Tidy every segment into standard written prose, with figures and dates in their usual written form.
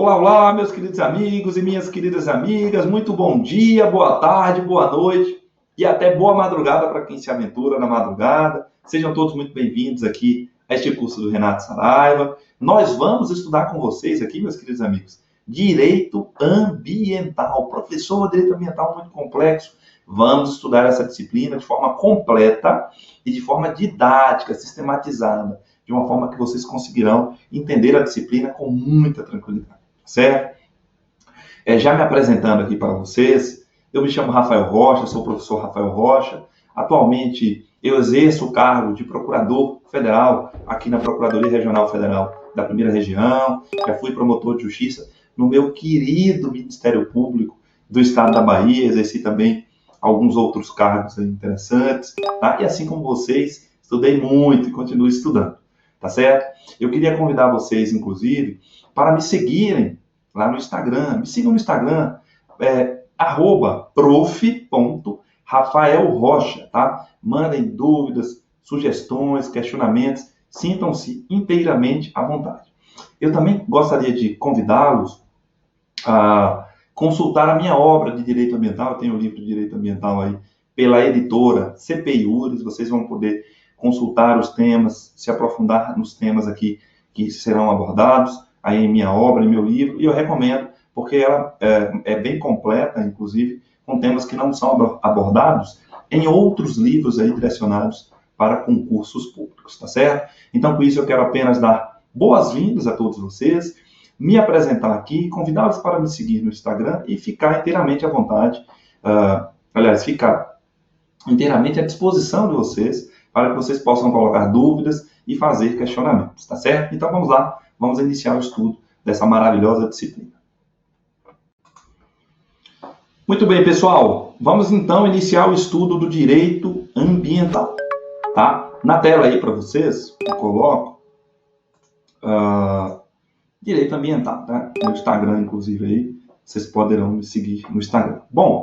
Olá, olá, meus queridos amigos e minhas queridas amigas. Muito bom dia, boa tarde, boa noite e até boa madrugada para quem se aventura na madrugada. Sejam todos muito bem-vindos aqui a este curso do Renato Saraiva. Nós vamos estudar com vocês aqui, meus queridos amigos, Direito Ambiental. Professor, Direito Ambiental é muito complexo. Vamos estudar essa disciplina de forma completa e de forma didática, sistematizada, de uma forma que vocês conseguirão entender a disciplina com muita tranquilidade. Certo? Já me apresentando aqui para vocês, eu me chamo Rafael Rocha, sou o professor Rafael Rocha. Atualmente, eu exerço o cargo de procurador federal aqui na Procuradoria Regional Federal da Primeira Região. Já fui promotor de justiça no meu querido Ministério Público do Estado da Bahia. Exerci também alguns outros cargos interessantes. Tá? E assim como vocês, estudei muito e continuo estudando. Tá certo? Eu queria convidar vocês, inclusive, para me seguirem lá no Instagram. Me sigam no Instagram, @prof.rafaelrocha, tá? Mandem dúvidas, sugestões, questionamentos, sintam-se inteiramente à vontade. Eu também gostaria de convidá-los a consultar a minha obra de Direito Ambiental. Eu tenho um livro de Direito Ambiental aí pela editora CPI Iures. Vocês vão poder consultar os temas, se aprofundar nos temas aqui que serão abordados aí em minha obra, em meu livro, e eu recomendo, porque ela é bem completa, inclusive, com temas que não são abordados em outros livros aí direcionados para concursos públicos, tá certo? Então, com isso, eu quero apenas dar boas-vindas a todos vocês, me apresentar aqui, convidá-los para me seguir no Instagram e ficar inteiramente à vontade, ficar inteiramente à disposição de vocês, para que vocês possam colocar dúvidas e fazer questionamentos, tá certo? Então, vamos lá. Vamos iniciar o estudo dessa maravilhosa disciplina. Muito bem, pessoal. Vamos então iniciar o estudo do direito ambiental. Tá? Na tela aí para vocês, eu coloco direito ambiental, tá? No Instagram, inclusive, aí, vocês poderão me seguir no Instagram. Bom,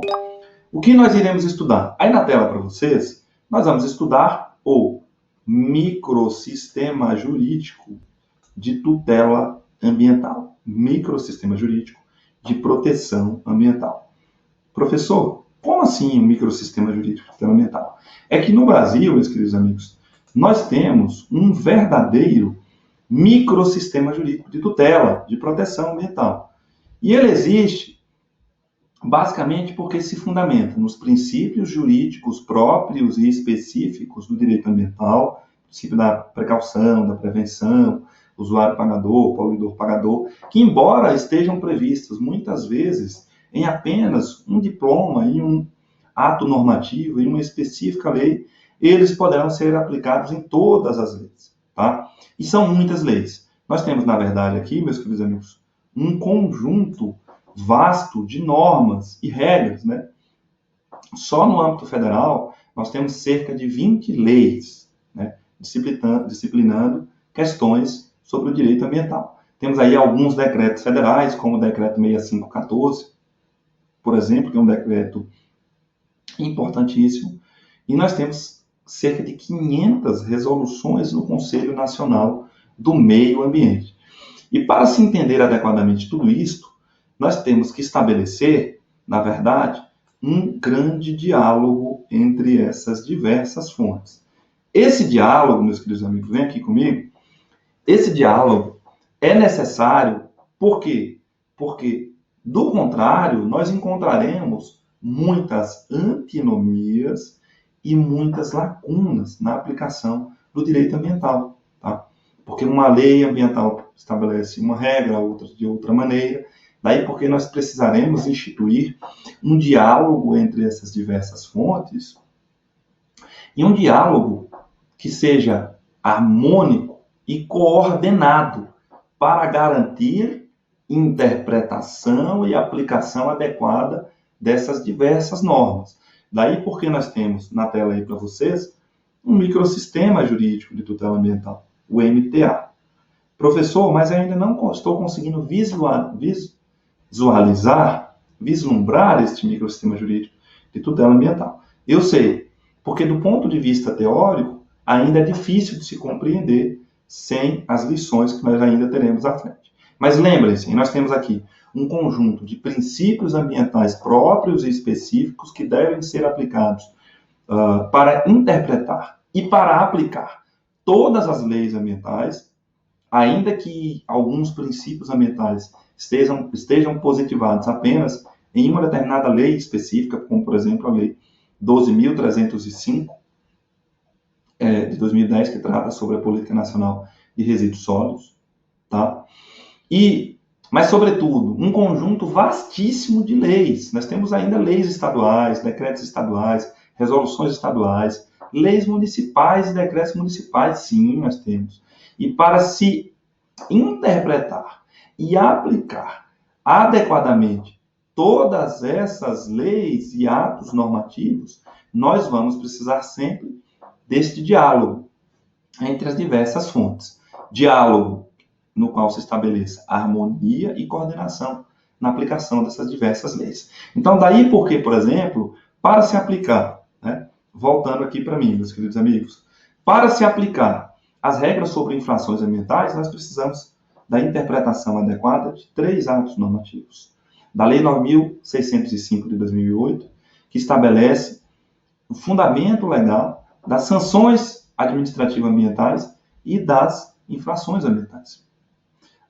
o que nós iremos estudar? Aí na tela para vocês, nós vamos estudar o microsistema jurídico de tutela ambiental, microsistema jurídico de proteção ambiental. Professor, como assim um microsistema jurídico de tutela ambiental? É que no Brasil, meus queridos amigos, nós temos um verdadeiro microsistema jurídico de tutela, de proteção ambiental. E ele existe basicamente porque se fundamenta nos princípios jurídicos próprios e específicos do direito ambiental, princípio da precaução, da prevenção, usuário pagador, poluidor pagador, que embora estejam previstos muitas vezes em apenas um diploma, em um ato normativo, em uma específica lei, eles poderão ser aplicados em todas as leis, tá? E são muitas leis. Nós temos, na verdade, aqui, meus queridos amigos, um conjunto vasto de normas e regras, né? Só no âmbito federal, nós temos cerca de 20 leis, né? Disciplinando questões sobre o direito ambiental. Temos aí alguns decretos federais, como o decreto 6514, por exemplo, que é um decreto importantíssimo, e nós temos cerca de 500 resoluções no Conselho Nacional do Meio Ambiente. E para se entender adequadamente tudo isto, nós temos que estabelecer, na verdade, um grande diálogo entre essas diversas fontes. Esse diálogo, meus queridos amigos, vem aqui comigo. Esse diálogo é necessário, por quê? Porque, do contrário, nós encontraremos muitas antinomias e muitas lacunas na aplicação do direito ambiental. Tá? Porque uma lei ambiental estabelece uma regra, outra de outra maneira, daí porque nós precisaremos instituir um diálogo entre essas diversas fontes e um diálogo que seja harmônico e coordenado para garantir interpretação e aplicação adequada dessas diversas normas. Daí porque nós temos na tela aí para vocês um microsistema jurídico de tutela ambiental, o MTA. Professor, mas eu ainda não estou conseguindo vislumbrar este microsistema jurídico de tutela ambiental. Eu sei, porque do ponto de vista teórico, ainda é difícil de se compreender sem as lições que nós ainda teremos à frente. Mas lembrem-se, nós temos aqui um conjunto de princípios ambientais próprios e específicos que devem ser aplicados para interpretar e para aplicar todas as leis ambientais, ainda que alguns princípios ambientais estejam positivados apenas em uma determinada lei específica, como, por exemplo, a Lei 12.305, de 2010, que trata sobre a Política Nacional de Resíduos Sólidos, tá? Mas, sobretudo, um conjunto vastíssimo de leis. Nós temos ainda leis estaduais, decretos estaduais, resoluções estaduais, leis municipais e decretos municipais, sim, nós temos. E para se interpretar e aplicar adequadamente todas essas leis e atos normativos, nós vamos precisar sempre deste diálogo entre as diversas fontes. Diálogo no qual se estabeleça harmonia e coordenação na aplicação dessas diversas leis. Então, daí porque, por exemplo, para se aplicar, voltando aqui para mim, meus queridos amigos, para se aplicar as regras sobre infrações ambientais, nós precisamos da interpretação adequada de 3 atos normativos. Da Lei 9.605 de 2008, que estabelece o fundamento legal das sanções administrativas ambientais e das infrações ambientais.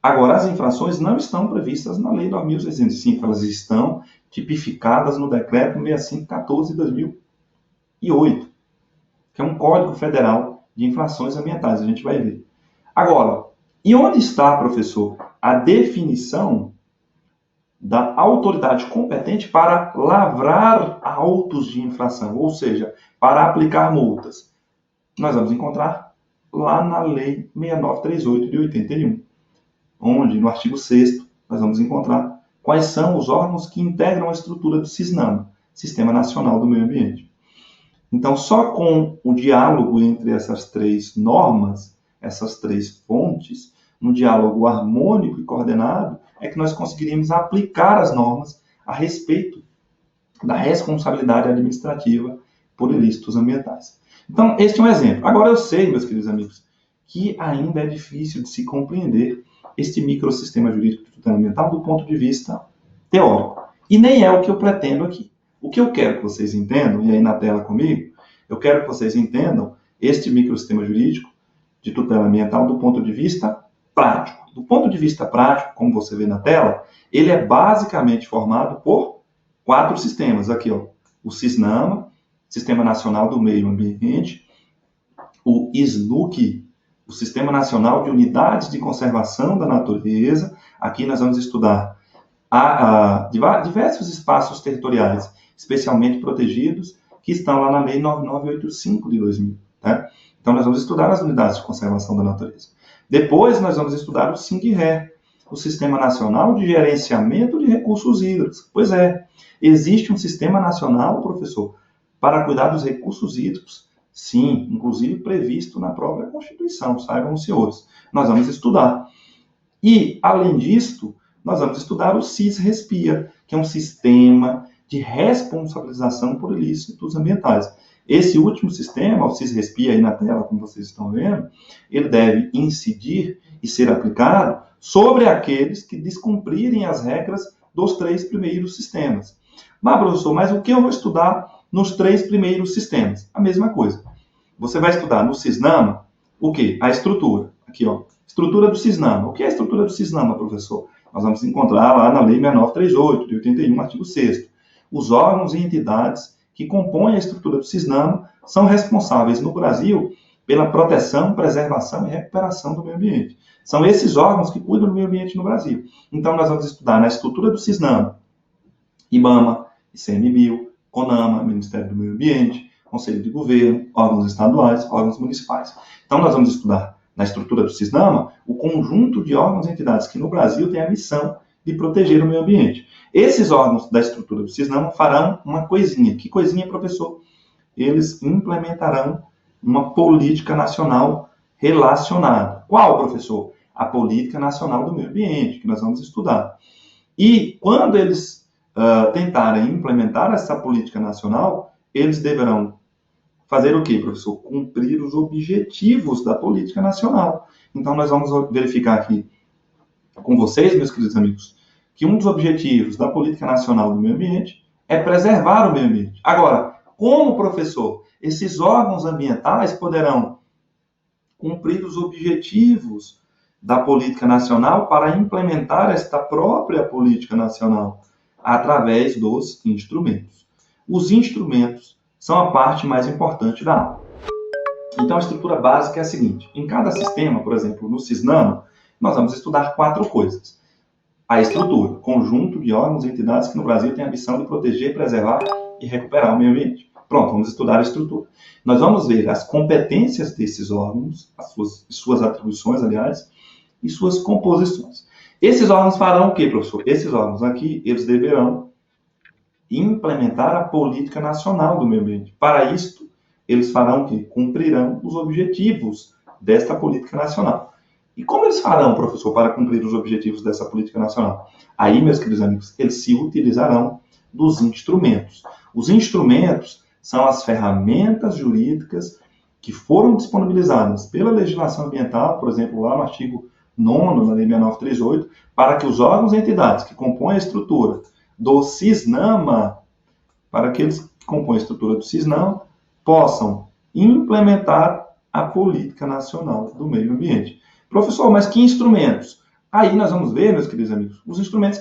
Agora, as infrações não estão previstas na Lei 9.605, elas estão tipificadas no Decreto 6514 de 2008, que é um Código Federal de Infrações Ambientais, a gente vai ver. Agora, e onde está, professor, a definição da autoridade competente para lavrar autos de infração, ou seja, para aplicar multas? Nós vamos encontrar lá na Lei 6938 de 81, onde, no artigo 6º, nós vamos encontrar quais são os órgãos que integram a estrutura do CISNAMA, Sistema Nacional do Meio Ambiente. Então, só com o diálogo entre essas 3 normas, essas 3 fontes, um diálogo harmônico e coordenado, é que nós conseguiríamos aplicar as normas a respeito da responsabilidade administrativa por ilícitos ambientais. Então, este é um exemplo. Agora, eu sei, meus queridos amigos, que ainda é difícil de se compreender este microsistema jurídico de tutela ambiental do ponto de vista teórico. E nem é o que eu pretendo aqui. O que eu quero que vocês entendam, e aí na tela comigo, eu quero que vocês entendam este microsistema jurídico de tutela ambiental do ponto de vista prático. Do ponto de vista prático, como você vê na tela, ele é basicamente formado por 4 sistemas. Aqui, ó, o CISNAMA, Sistema Nacional do Meio Ambiente, o SNUC, o Sistema Nacional de Unidades de Conservação da Natureza. Aqui nós vamos estudar diversos espaços territoriais, especialmente protegidos, que estão lá na Lei 9985 de 2000. Tá? Então, nós vamos estudar as unidades de conservação da natureza. Depois, nós vamos estudar o SINGRE, o Sistema Nacional de Gerenciamento de Recursos Hídricos. Pois é, existe um Sistema Nacional, professor, para cuidar dos recursos hídricos. Sim, inclusive previsto na própria Constituição, saibam os senhores. Nós vamos estudar. E, além disto, nós vamos estudar o CIS-RESPIA, que é um sistema de responsabilização por ilícitos ambientais. Esse último sistema, o CIS-RESPIA aí na tela, como vocês estão vendo, ele deve incidir e ser aplicado sobre aqueles que descumprirem as regras dos 3 primeiros sistemas. Mas, professor, mas o que eu vou estudar nos 3 primeiros sistemas? A mesma coisa. Você vai estudar no CISNAMA o quê? A estrutura. Aqui, ó. Estrutura do CISNAMA. O que é a estrutura do CISNAMA, professor? Nós vamos encontrar lá na Lei 6938, de 81, artigo 6º. Os órgãos e entidades que compõem a estrutura do CISNAMA são responsáveis no Brasil pela proteção, preservação e recuperação do meio ambiente. São esses órgãos que cuidam do meio ambiente no Brasil. Então, nós vamos estudar na estrutura do CISNAMA, IBAMA, ICMBio, CONAMA, Ministério do Meio Ambiente, Conselho de Governo, órgãos estaduais, órgãos municipais. Então, nós vamos estudar na estrutura do CISNAMA o conjunto de órgãos e entidades que no Brasil têm a missão de proteger o meio ambiente. Esses órgãos da estrutura do CISNAMA farão uma coisinha. Que coisinha, professor? Eles implementarão uma política nacional relacionada. Qual, professor? A Política Nacional do Meio Ambiente, que nós vamos estudar. E quando eles tentarem implementar essa política nacional, eles deverão fazer o quê, professor? Cumprir os objetivos da política nacional. Então, nós vamos verificar aqui com vocês, meus queridos amigos, que um dos objetivos da Política Nacional do Meio Ambiente é preservar o meio ambiente. Agora, como, professor, esses órgãos ambientais poderão cumprir os objetivos da política nacional para implementar esta própria política nacional? Através dos instrumentos. Os instrumentos são a parte mais importante da aula. Então, a estrutura básica é a seguinte: em cada sistema, por exemplo, no CISNAMA, nós vamos estudar 4 coisas. A estrutura, conjunto de órgãos e entidades que no Brasil tem a missão de proteger, preservar e recuperar o meio ambiente. Pronto, vamos estudar a estrutura. Nós vamos ver as competências desses órgãos, as suas atribuições, aliás, e suas composições. Esses órgãos farão o quê, professor? Esses órgãos aqui, eles deverão implementar a política nacional do meio ambiente. Para isto, eles farão o quê? Cumprirão os objetivos desta política nacional. E como eles farão, professor, para cumprir os objetivos dessa política nacional? Aí, meus queridos amigos, eles se utilizarão dos instrumentos. Os instrumentos são as ferramentas jurídicas que foram disponibilizadas pela legislação ambiental, por exemplo, lá no artigo 9º da Lei 6938, para que os órgãos e entidades que compõem a estrutura do CISNAMA, para aqueles que compõem a estrutura do CISNAMA, possam implementar a política nacional do meio ambiente. Professor, mas que instrumentos? Aí nós vamos ver, meus queridos amigos, os instrumentos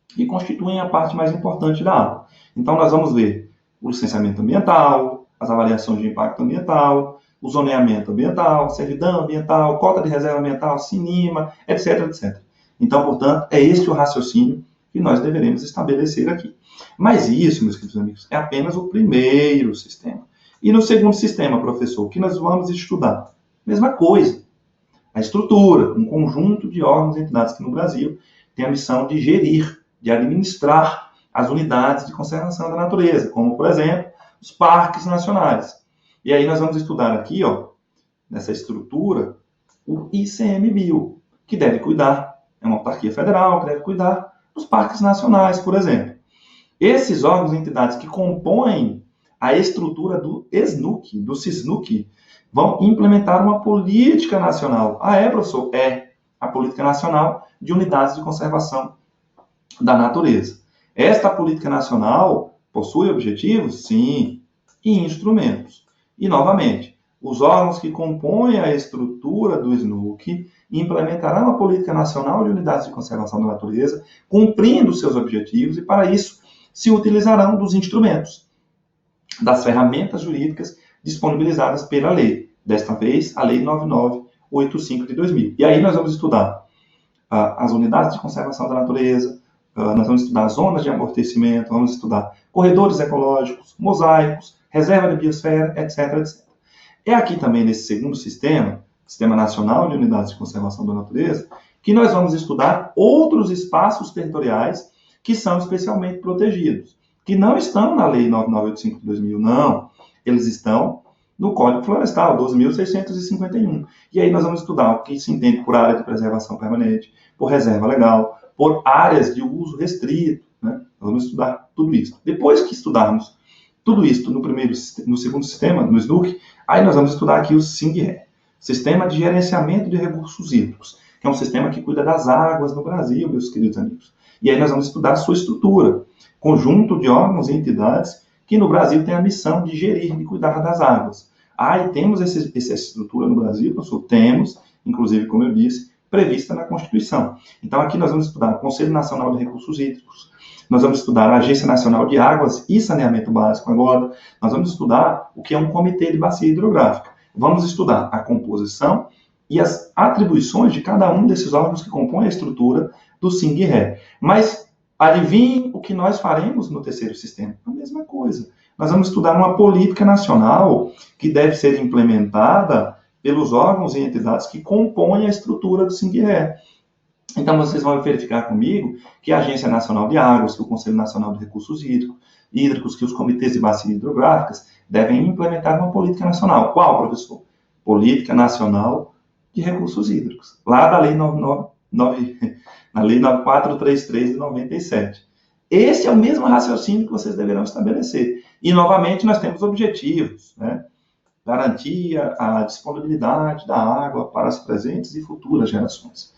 que constituem a parte mais importante da aula. Então, nós vamos ver o licenciamento ambiental, as avaliações de impacto ambiental, o zoneamento ambiental, servidão ambiental, cota de reserva ambiental, CINIMA, etc, etc. Então, portanto, é este o raciocínio que nós deveremos estabelecer aqui. Mas isso, meus queridos amigos, é apenas o primeiro sistema. E no segundo sistema, professor, o que nós vamos estudar? Mesma coisa. A estrutura, um conjunto de órgãos e entidades que no Brasil tem a missão de gerir, de administrar as unidades de conservação da natureza, como, por exemplo, os parques nacionais. E aí nós vamos estudar aqui, ó, nessa estrutura, o ICMBio, que deve cuidar, é uma autarquia federal, que deve cuidar dos parques nacionais, por exemplo. Esses órgãos e entidades que compõem a estrutura do SNUC, do CISNUC, vão implementar uma política nacional. Ah, é, professor? É a política nacional de unidades de conservação da natureza. Esta política nacional possui objetivos? Sim. E instrumentos. E, novamente, os órgãos que compõem a estrutura do SNUC implementarão a política nacional de unidades de conservação da natureza, cumprindo seus objetivos, e, para isso, se utilizarão dos instrumentos, das ferramentas jurídicas disponibilizadas pela lei. Desta vez, a Lei 9985 de 2000. E aí nós vamos estudar as unidades de conservação da natureza, nós vamos estudar zonas de amortecimento, vamos estudar corredores ecológicos, mosaicos, reserva de biosfera, etc, etc. É aqui também nesse segundo sistema, Sistema Nacional de Unidades de Conservação da Natureza, que nós vamos estudar outros espaços territoriais que são especialmente protegidos, que não estão na Lei 9985 de 2000, não. Eles estão no Código Florestal, 12.651. E aí nós vamos estudar o que se entende por área de preservação permanente, por reserva legal, por áreas de uso restrito, né? Nós vamos estudar tudo isso. Depois que estudarmos tudo isso no segundo sistema, no SNUC, aí nós vamos estudar aqui o SINGRE, Sistema de Gerenciamento de Recursos Hídricos, que é um sistema que cuida das águas no Brasil, meus queridos amigos. E aí nós vamos estudar a sua estrutura, conjunto de órgãos e entidades que no Brasil tem a missão de gerir, de cuidar das águas. E temos essa estrutura no Brasil, professor? Temos, inclusive, como eu disse, prevista na Constituição. Então, aqui nós vamos estudar o Conselho Nacional de Recursos Hídricos, nós vamos estudar a Agência Nacional de Águas e Saneamento Básico agora, nós vamos estudar o que é um Comitê de Bacia Hidrográfica, vamos estudar a composição e as atribuições de cada um desses órgãos que compõem a estrutura do SINGRE. Mas adivinhe o que nós faremos no terceiro sistema? A mesma coisa. Nós vamos estudar uma política nacional que deve ser implementada pelos órgãos e entidades que compõem a estrutura do SINGRE. Então, vocês vão verificar comigo que a Agência Nacional de Águas, que o Conselho Nacional de Recursos Hídricos, que os comitês de bacias hidrográficas devem implementar uma política nacional. Qual, professor? Política Nacional de Recursos Hídricos, lá da Lei 9433 de 97. Esse é o mesmo raciocínio que vocês deverão estabelecer. E, novamente, nós temos objetivos, né? Garantir a disponibilidade da água para as presentes e futuras gerações.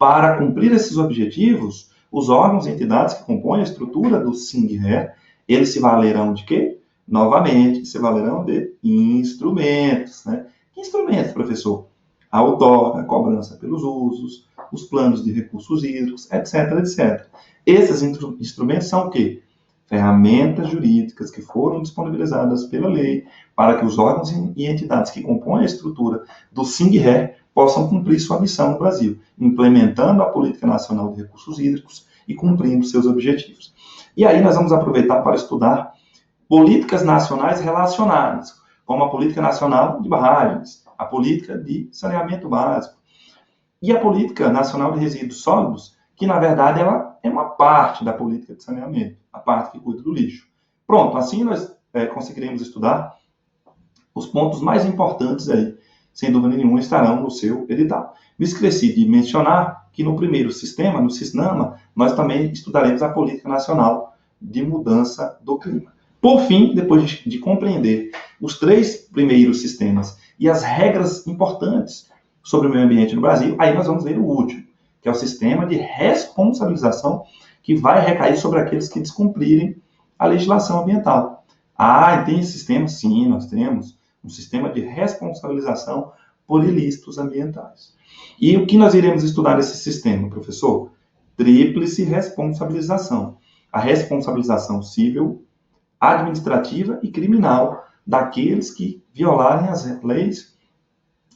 Para cumprir esses objetivos, os órgãos e entidades que compõem a estrutura do SING-RE, eles se valerão de quê? Novamente, se valerão de instrumentos, né? Que instrumentos, professor? A outorga, a cobrança pelos usos, os planos de recursos hídricos, etc, etc. Esses instrumentos são o quê? Ferramentas jurídicas que foram disponibilizadas pela lei para que os órgãos e entidades que compõem a estrutura do SING-RE possam cumprir sua missão no Brasil, implementando a Política Nacional de Recursos Hídricos e cumprindo seus objetivos. E aí nós vamos aproveitar para estudar políticas nacionais relacionadas, como a Política Nacional de Barragens, a Política de Saneamento Básico e a Política Nacional de Resíduos Sólidos, que na verdade ela é uma parte da política de saneamento, a parte que cuida do lixo. Pronto, assim nós conseguiremos estudar os pontos mais importantes aí, sem dúvida nenhuma, estarão no seu edital. Me esqueci de mencionar que no primeiro sistema, no CISNAMA, nós também estudaremos a Política Nacional de Mudança do Clima. Por fim, depois de compreender os 3 primeiros sistemas e as regras importantes sobre o meio ambiente no Brasil, aí nós vamos ver o último, que é o sistema de responsabilização que vai recair sobre aqueles que descumprirem a legislação ambiental. Ah, tem esse sistema? Sim, nós temos um sistema de responsabilização por ilícitos ambientais. E o que nós iremos estudar nesse sistema, professor? Tríplice responsabilização. A responsabilização civil, administrativa e criminal daqueles que violarem as leis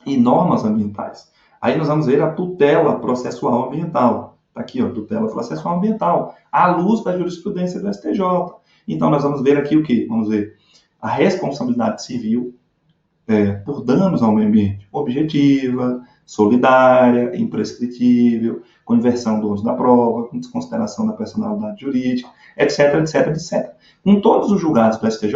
e normas ambientais. Aí nós vamos ver a tutela processual ambiental. Está aqui, ó, tutela processual ambiental, à luz da jurisprudência do STJ. Então nós vamos ver aqui o quê? Vamos ver a responsabilidade civil por danos ao meio ambiente, objetiva, solidária, imprescritível, com inversão do uso da prova, com desconsideração da personalidade jurídica, etc, etc, etc. Com todos os julgados do STJ,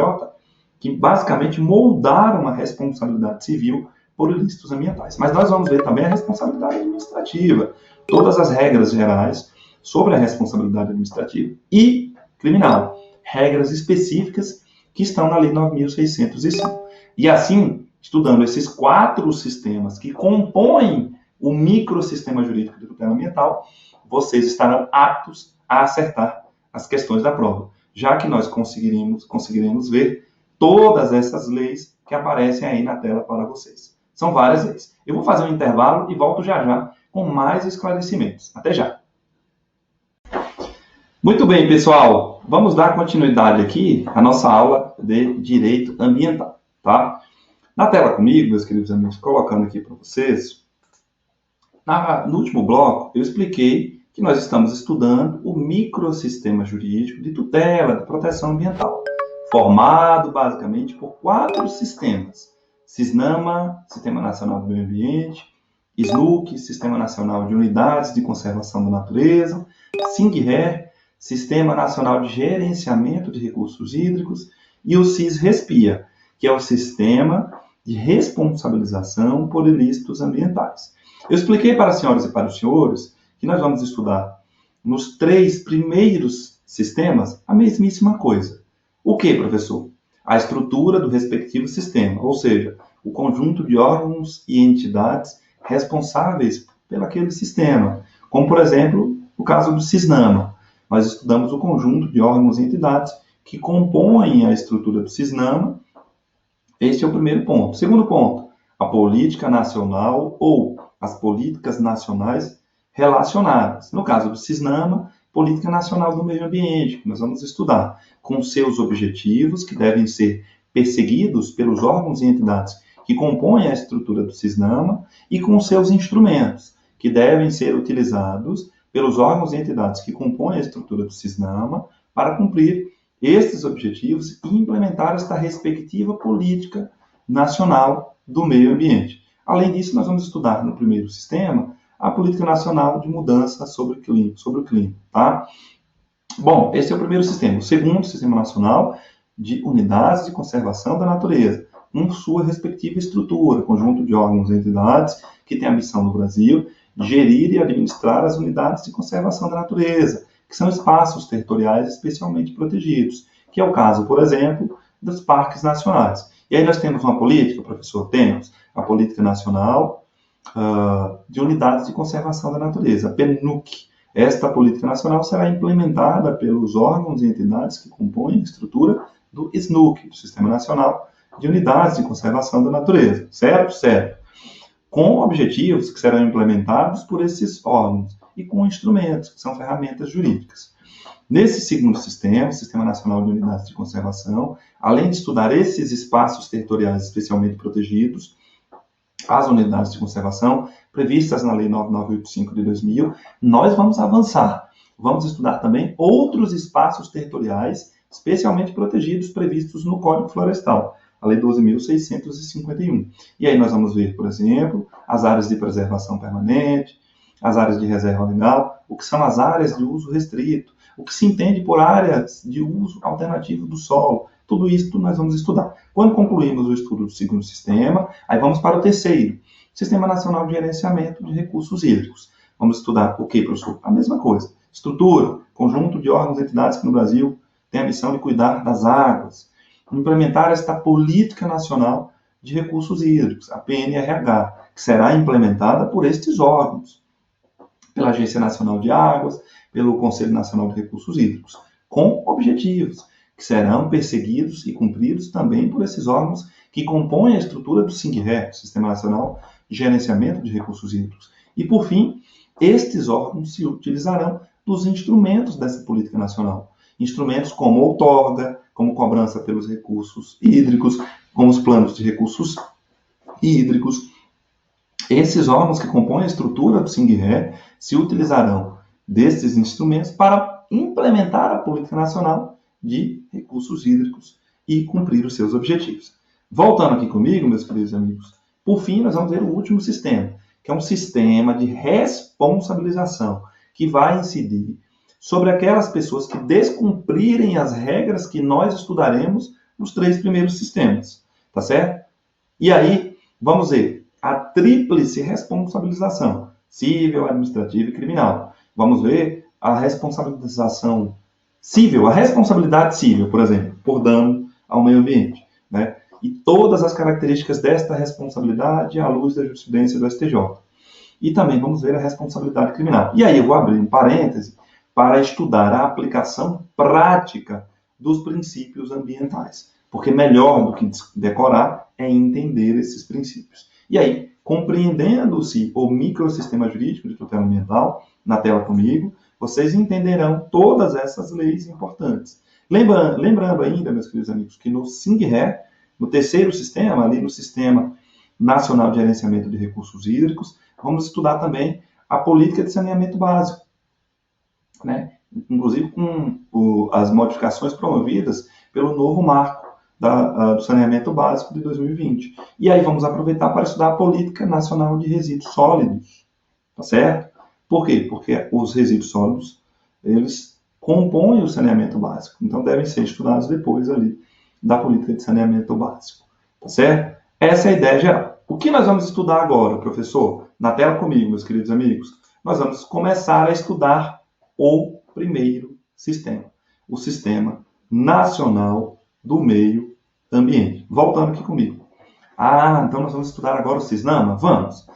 que basicamente moldaram a responsabilidade civil por ilícitos ambientais. Mas nós vamos ver também a responsabilidade administrativa, todas as regras gerais sobre a responsabilidade administrativa e criminal, regras específicas que estão na Lei 9.605. E assim, estudando esses 4 sistemas que compõem o microsistema jurídico de tutela ambiental, vocês estarão aptos a acertar as questões da prova, já que nós conseguiremos ver todas essas leis que aparecem aí na tela para vocês. São várias leis. Eu vou fazer um intervalo e volto já já com mais esclarecimentos. Até já! Muito bem, pessoal. Vamos dar continuidade aqui à nossa aula de Direito Ambiental, tá? Na tela comigo, meus queridos amigos, colocando aqui para vocês, no último bloco, eu expliquei que nós estamos estudando o microsistema jurídico de tutela, de proteção ambiental, formado basicamente por 4 sistemas. CISNAMA, Sistema Nacional do Meio Ambiente, SNUC, Sistema Nacional de Unidades de Conservação da Natureza, SING-RE, Sistema Nacional de Gerenciamento de Recursos Hídricos, e o SIS-RESPIA, que é o Sistema de Responsabilização por Ilícitos Ambientais. Eu expliquei para as senhoras e para os senhores que nós vamos estudar nos 3 primeiros sistemas a mesmíssima coisa. O que, professor? A estrutura do respectivo sistema, ou seja, o conjunto de órgãos e entidades responsáveis pelaquele sistema, como, por exemplo, o caso do CISNAMA. Nós estudamos o conjunto de órgãos e entidades que compõem a estrutura do CISNAMA. Este é o primeiro ponto. Segundo ponto, a política nacional ou as políticas nacionais relacionadas. No caso do CISNAMA, Política Nacional do Meio Ambiente, que nós vamos estudar, com seus objetivos que devem ser perseguidos pelos órgãos e entidades que compõem a estrutura do CISNAMA e com seus instrumentos, que devem ser utilizados pelos órgãos e entidades que compõem a estrutura do CISNAMA para cumprir estes objetivos e implementar esta respectiva política nacional do meio ambiente. Além disso, nós vamos estudar no primeiro sistema a Política Nacional de Mudança sobre o Clima, tá? Bom, esse é o primeiro sistema. O segundo, Sistema Nacional de Unidades de Conservação da Natureza, com sua respectiva estrutura, conjunto de órgãos e entidades que tem a missão no Brasil de gerir e administrar as unidades de conservação da natureza, que são espaços territoriais especialmente protegidos, que é o caso, por exemplo, dos parques nacionais. E aí nós temos uma política, professor, temos a Política Nacional de unidades de conservação da natureza, a PNUC. Esta política nacional será implementada pelos órgãos e entidades que compõem a estrutura do SNUC, do Sistema Nacional de Unidades de Conservação da Natureza, certo? Certo. Com objetivos que serão implementados por esses órgãos e com instrumentos, que são ferramentas jurídicas. Nesse segundo sistema, o Sistema Nacional de Unidades de Conservação, além de estudar esses espaços territoriais especialmente protegidos, as unidades de conservação previstas na Lei 9985 de 2000, nós vamos avançar. Vamos estudar também outros espaços territoriais especialmente protegidos previstos no Código Florestal, a Lei 12.651. E aí nós vamos ver, por exemplo, as áreas de preservação permanente, as áreas de reserva legal, o que são as áreas de uso restrito, o que se entende por áreas de uso alternativo do solo. Tudo isso nós vamos estudar. Quando concluímos o estudo do segundo sistema, aí vamos para o terceiro, Sistema Nacional de Gerenciamento de Recursos Hídricos. Vamos estudar o que, professor? A mesma coisa. Estrutura, conjunto de órgãos e entidades que no Brasil têm a missão de cuidar das águas. Implementar esta Política Nacional de Recursos Hídricos, a PNRH, que será implementada por estes órgãos, pela Agência Nacional de Águas, pelo Conselho Nacional de Recursos Hídricos, com objetivos que serão perseguidos e cumpridos também por esses órgãos que compõem a estrutura do SINGRE, Sistema Nacional de Gerenciamento de Recursos Hídricos. E, por fim, estes órgãos se utilizarão dos instrumentos dessa política nacional. Instrumentos como outorga, como cobrança pelos recursos hídricos, como os planos de recursos hídricos. Esses órgãos que compõem a estrutura do SINGRE se utilizarão desses instrumentos para implementar a política nacional de recursos hídricos e cumprir os seus objetivos. Voltando aqui comigo, meus queridos amigos, por fim, nós vamos ver o último sistema, que é um sistema de responsabilização, que vai incidir sobre aquelas pessoas que descumprirem as regras que nós estudaremos nos 3 primeiros sistemas, tá certo? E aí, vamos ver a tríplice responsabilização, civil, administrativa e criminal. Vamos ver a responsabilização civil, a responsabilidade civil, por exemplo, por dano ao meio ambiente, né? E todas as características desta responsabilidade à luz da jurisprudência do STJ. E também vamos ver a responsabilidade criminal. E aí eu vou abrir um parêntese para estudar a aplicação prática dos princípios ambientais, porque melhor do que decorar é entender esses princípios. E aí, compreendendo-se o microsistema jurídico de tutela ambiental, na tela comigo, vocês entenderão todas essas leis importantes. Lembrando ainda, meus queridos amigos, que no SINGRE, no terceiro sistema, ali no Sistema Nacional de Gerenciamento de Recursos Hídricos, vamos estudar também a política de saneamento básico, né? Inclusive com as modificações promovidas pelo novo marco do saneamento básico de 2020. E aí vamos aproveitar para estudar a Política Nacional de Resíduos Sólidos, tá certo? Por quê? Porque os resíduos sólidos, eles compõem o saneamento básico, então devem ser estudados depois ali da política de saneamento básico, tá certo? Essa é a ideia geral. O que nós vamos estudar agora, professor? Na tela comigo, meus queridos amigos, nós vamos começar a estudar o primeiro sistema, o Sistema Nacional do Meio Ambiente. Voltando aqui comigo. Então nós vamos estudar agora o CISNAMA? Vamos.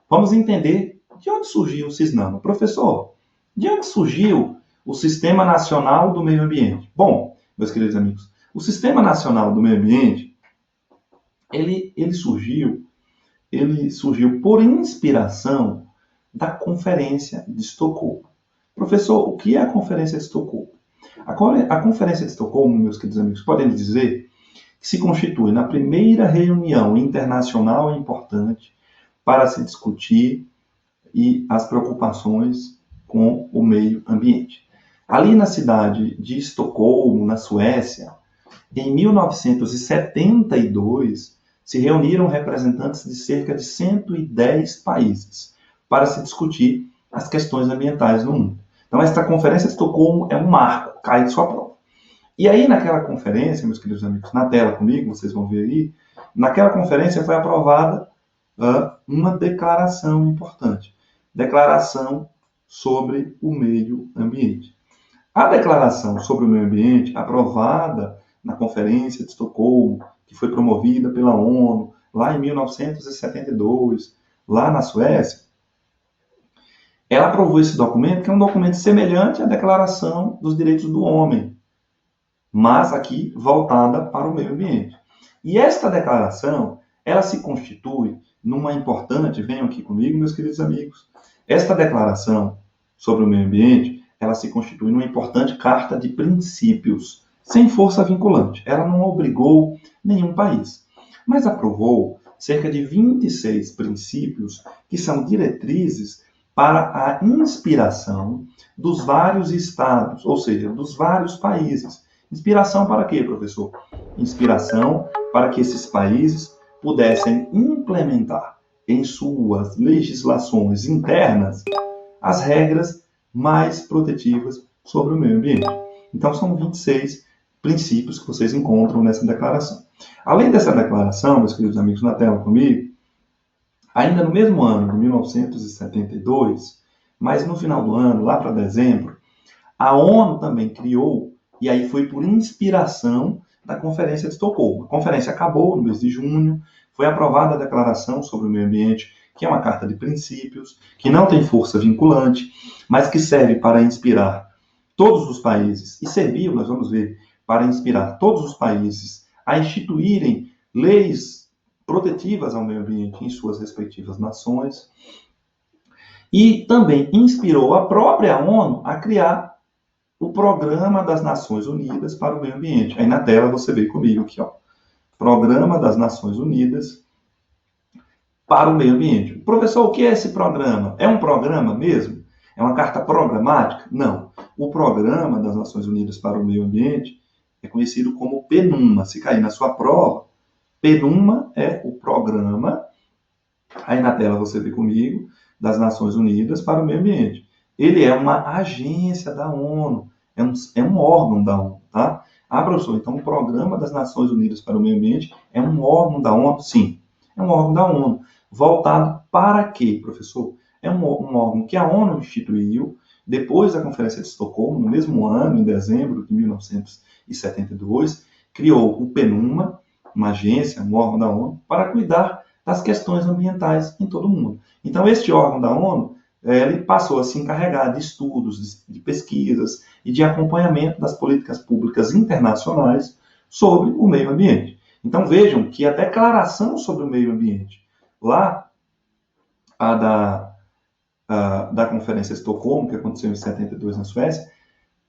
Vamos entender de onde surgiu o CISNAMA. Professor, de onde surgiu o Sistema Nacional do Meio Ambiente? Bom, meus queridos amigos, o Sistema Nacional do Meio Ambiente, ele surgiu por inspiração da Conferência de Estocolmo. Professor, o que é a Conferência de Estocolmo? A Conferência de Estocolmo, meus queridos amigos, podemos dizer que se constitui na primeira reunião internacional importante para se discutir as preocupações com o meio ambiente. Ali na cidade de Estocolmo, na Suécia, em 1972, se reuniram representantes de cerca de 110 países para se discutir as questões ambientais no mundo. Então, esta Conferência de Estocolmo é um marco, cai de sua prova. E aí, naquela conferência, meus queridos amigos, na tela comigo, vocês vão ver aí, naquela conferência foi aprovada uma declaração importante. Declaração sobre o meio ambiente. A declaração sobre o meio ambiente, aprovada na Conferência de Estocolmo, que foi promovida pela ONU, lá em 1972, lá na Suécia, ela aprovou esse documento, que é um documento semelhante à Declaração dos Direitos do Homem, mas aqui voltada para o meio ambiente. E esta declaração, ela se constitui numa importante, venham aqui comigo, meus queridos amigos, esta declaração sobre o meio ambiente, ela se constitui numa importante carta de princípios, sem força vinculante. Ela não obrigou nenhum país, mas aprovou cerca de 26 princípios que são diretrizes para a inspiração dos vários estados, ou seja, dos vários países. Inspiração para quê, professor? Inspiração para que esses países pudessem implementar em suas legislações internas as regras mais protetivas sobre o meio ambiente. Então, são 26 princípios que vocês encontram nessa declaração. Além dessa declaração, meus queridos amigos, na tela comigo, ainda no mesmo ano, de 1972, mas no final do ano, lá para dezembro, a ONU também criou, e aí foi por inspiração da Conferência de Estocolmo. A conferência acabou no mês de junho, foi aprovada a Declaração sobre o Meio Ambiente, que é uma carta de princípios, que não tem força vinculante, mas que serve para inspirar todos os países, e serviu, nós vamos ver, para inspirar todos os países a instituírem leis protetivas ao meio ambiente em suas respectivas nações, e também inspirou a própria ONU a criar o Programa das Nações Unidas para o Meio Ambiente. Aí na tela você vê comigo aqui, ó. Programa das Nações Unidas para o Meio Ambiente. Professor, o que é esse programa? É um programa mesmo? É uma carta programática? Não. O Programa das Nações Unidas para o Meio Ambiente é conhecido como PNUMA. Se cair na sua prova, PNUMA é o programa, aí na tela você vê comigo, das Nações Unidas para o Meio Ambiente. Ele é uma agência da ONU, é um órgão da ONU, tá? Ah, professor, então o Programa das Nações Unidas para o Meio Ambiente é um órgão da ONU? Sim, é um órgão da ONU. Voltado para quê, professor? É um órgão que a ONU instituiu depois da Conferência de Estocolmo, no mesmo ano, em dezembro de 1972, criou o PNUMA, uma agência, um órgão da ONU, para cuidar das questões ambientais em todo o mundo. Então, este órgão da ONU, ele passou a se encarregar de estudos, de pesquisas e de acompanhamento das políticas públicas internacionais sobre o meio ambiente. Então, vejam que a declaração sobre o meio ambiente, lá, da Conferência de Estocolmo, que aconteceu em 72 na Suécia,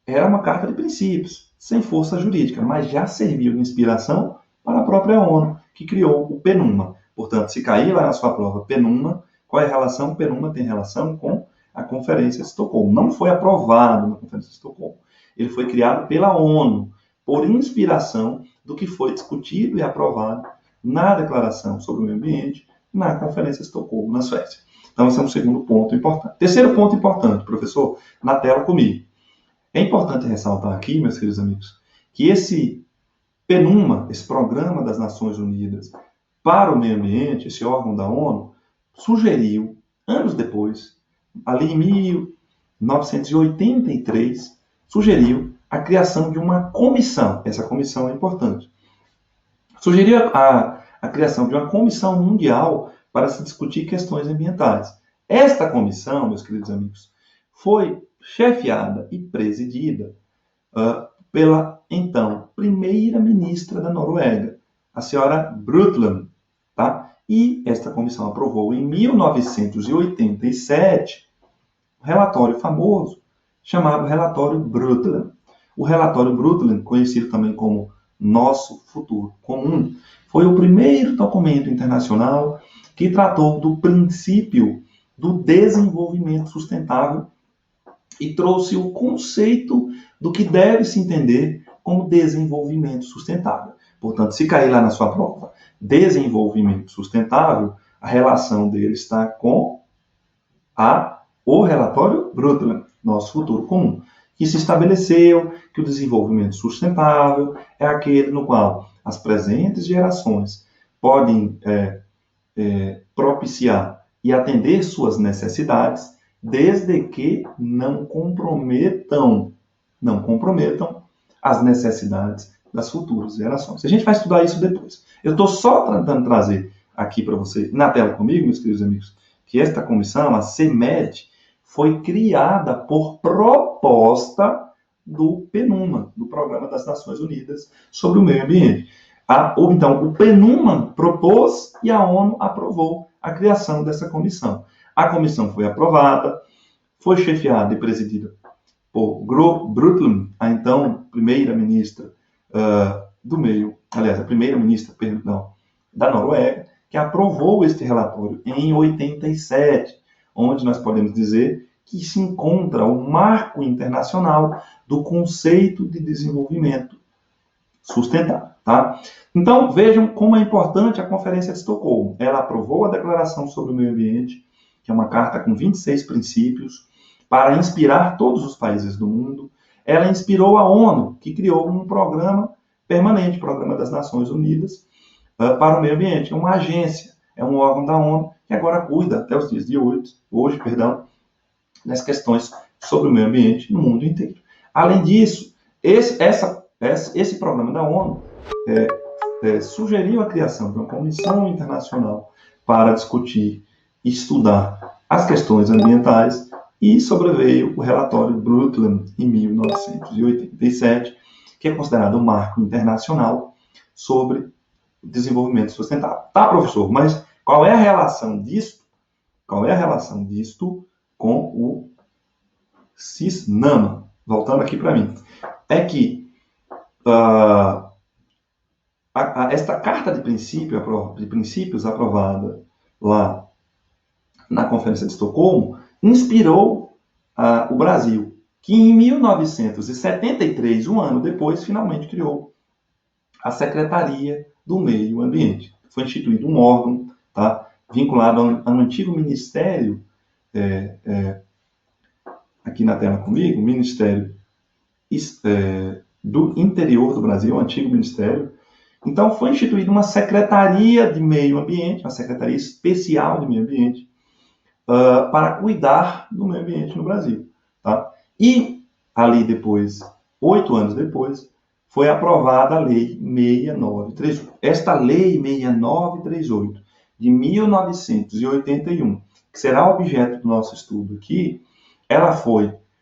era uma carta de princípios, sem força jurídica, mas já serviu de inspiração para a própria ONU, que criou o PNUMA. Portanto, se cair lá na sua prova PNUMA, qual é a relação? PNUMA tem relação com a Conferência de Estocolmo. Não foi aprovado na Conferência de Estocolmo. Ele foi criado pela ONU, por inspiração do que foi discutido e aprovado na Declaração sobre o Meio Ambiente, na Conferência de Estocolmo, na Suécia. Então, esse é um segundo ponto importante. Terceiro ponto importante, professor, na tela comigo. É importante ressaltar aqui, meus queridos amigos, que esse PNUMA, esse Programa das Nações Unidas para o Meio Ambiente, esse órgão da ONU, sugeriu, anos depois, ali em 1983, sugeriu a criação de uma comissão. Essa comissão é importante. Sugeriu a criação de uma comissão mundial para se discutir questões ambientais. Esta comissão, meus queridos amigos, foi chefiada e presidida pela, então, primeira-ministra da Noruega, a senhora Brundtland, tá? E esta comissão aprovou em 1987 um relatório famoso chamado Relatório Brundtland. O Relatório Brundtland, conhecido também como Nosso Futuro Comum, foi o primeiro documento internacional que tratou do princípio do desenvolvimento sustentável e trouxe o conceito do que deve se entender como desenvolvimento sustentável. Portanto, se cair lá na sua prova, desenvolvimento sustentável, a relação dele está com o relatório Brundtland, Nosso Futuro Comum, que se estabeleceu que o desenvolvimento sustentável é aquele no qual as presentes gerações podem propiciar e atender suas necessidades, desde que não comprometam as necessidades das futuras gerações. A gente vai estudar isso depois. Eu estou só tentando trazer aqui para você, na tela comigo, meus queridos amigos, que esta comissão, a CEMED, foi criada por proposta do PNUMA, do Programa das Nações Unidas sobre o Meio Ambiente. Então, o PNUMA propôs e a ONU aprovou a criação dessa comissão. A comissão foi aprovada, foi chefiada e presidida por Gro Brundtland, a então primeira-ministra a primeira-ministra, da Noruega, que aprovou este relatório em 87, onde nós podemos dizer que se encontra o marco internacional do conceito de desenvolvimento sustentável. Tá? Então, vejam como é importante a Conferência de Estocolmo. Ela aprovou a Declaração sobre o Meio Ambiente, que é uma carta com 26 princípios, para inspirar todos os países do mundo. Ela inspirou a ONU, que criou um programa permanente, Programa das Nações Unidas, para o Meio Ambiente. É uma agência, é um órgão da ONU, que agora cuida, até os dias de hoje, das questões sobre o meio ambiente no mundo inteiro. Além disso, esse programa da ONU sugeriu a criação de uma comissão internacional para discutir e estudar as questões ambientais e sobreveio o relatório Brundtland em 1987, que é considerado um marco internacional sobre desenvolvimento sustentável. Tá, professor, mas qual é a relação disto? Qual é a relação disto com o CISNAMA? Voltando aqui para mim. É que esta carta de princípios aprovada lá na Conferência de Estocolmo inspirou o Brasil, que em 1973, um ano depois, finalmente criou a Secretaria do Meio Ambiente. Foi instituído um órgão, tá, vinculado a um antigo ministério, aqui na tela comigo, Ministério do Interior do Brasil, um antigo ministério. Então, foi instituída uma Secretaria de Meio Ambiente, uma Secretaria Especial de Meio Ambiente, para cuidar do meio ambiente no Brasil. Tá? E, ali depois, 8 anos depois, foi aprovada a Lei 6938. Esta Lei 6938, de 1981, que será objeto do nosso estudo aqui,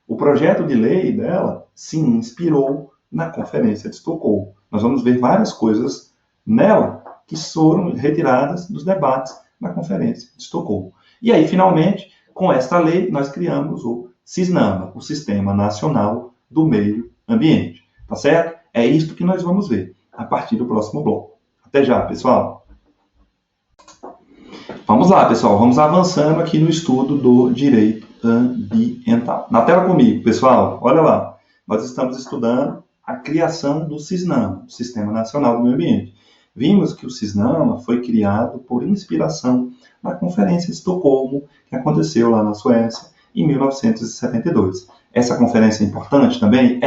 o projeto de lei dela se inspirou na Conferência de Estocolmo. Nós vamos ver várias coisas nela que foram retiradas dos debates na Conferência de Estocolmo. E aí, finalmente, com esta lei, nós criamos o CISNAMA, o Sistema Nacional do Meio Ambiente. Tá certo? É isto que nós vamos ver a partir do próximo bloco. Até já, pessoal! Vamos lá, pessoal. Vamos avançando aqui no estudo do direito ambiental. Na tela comigo, pessoal. Olha lá. Nós estamos estudando a criação do CISNAMA, o Sistema Nacional do Meio Ambiente. Vimos que o CISNAMA foi criado por inspiração na Conferência de Estocolmo, que aconteceu lá na Suécia, em 1972. Essa conferência é importante também?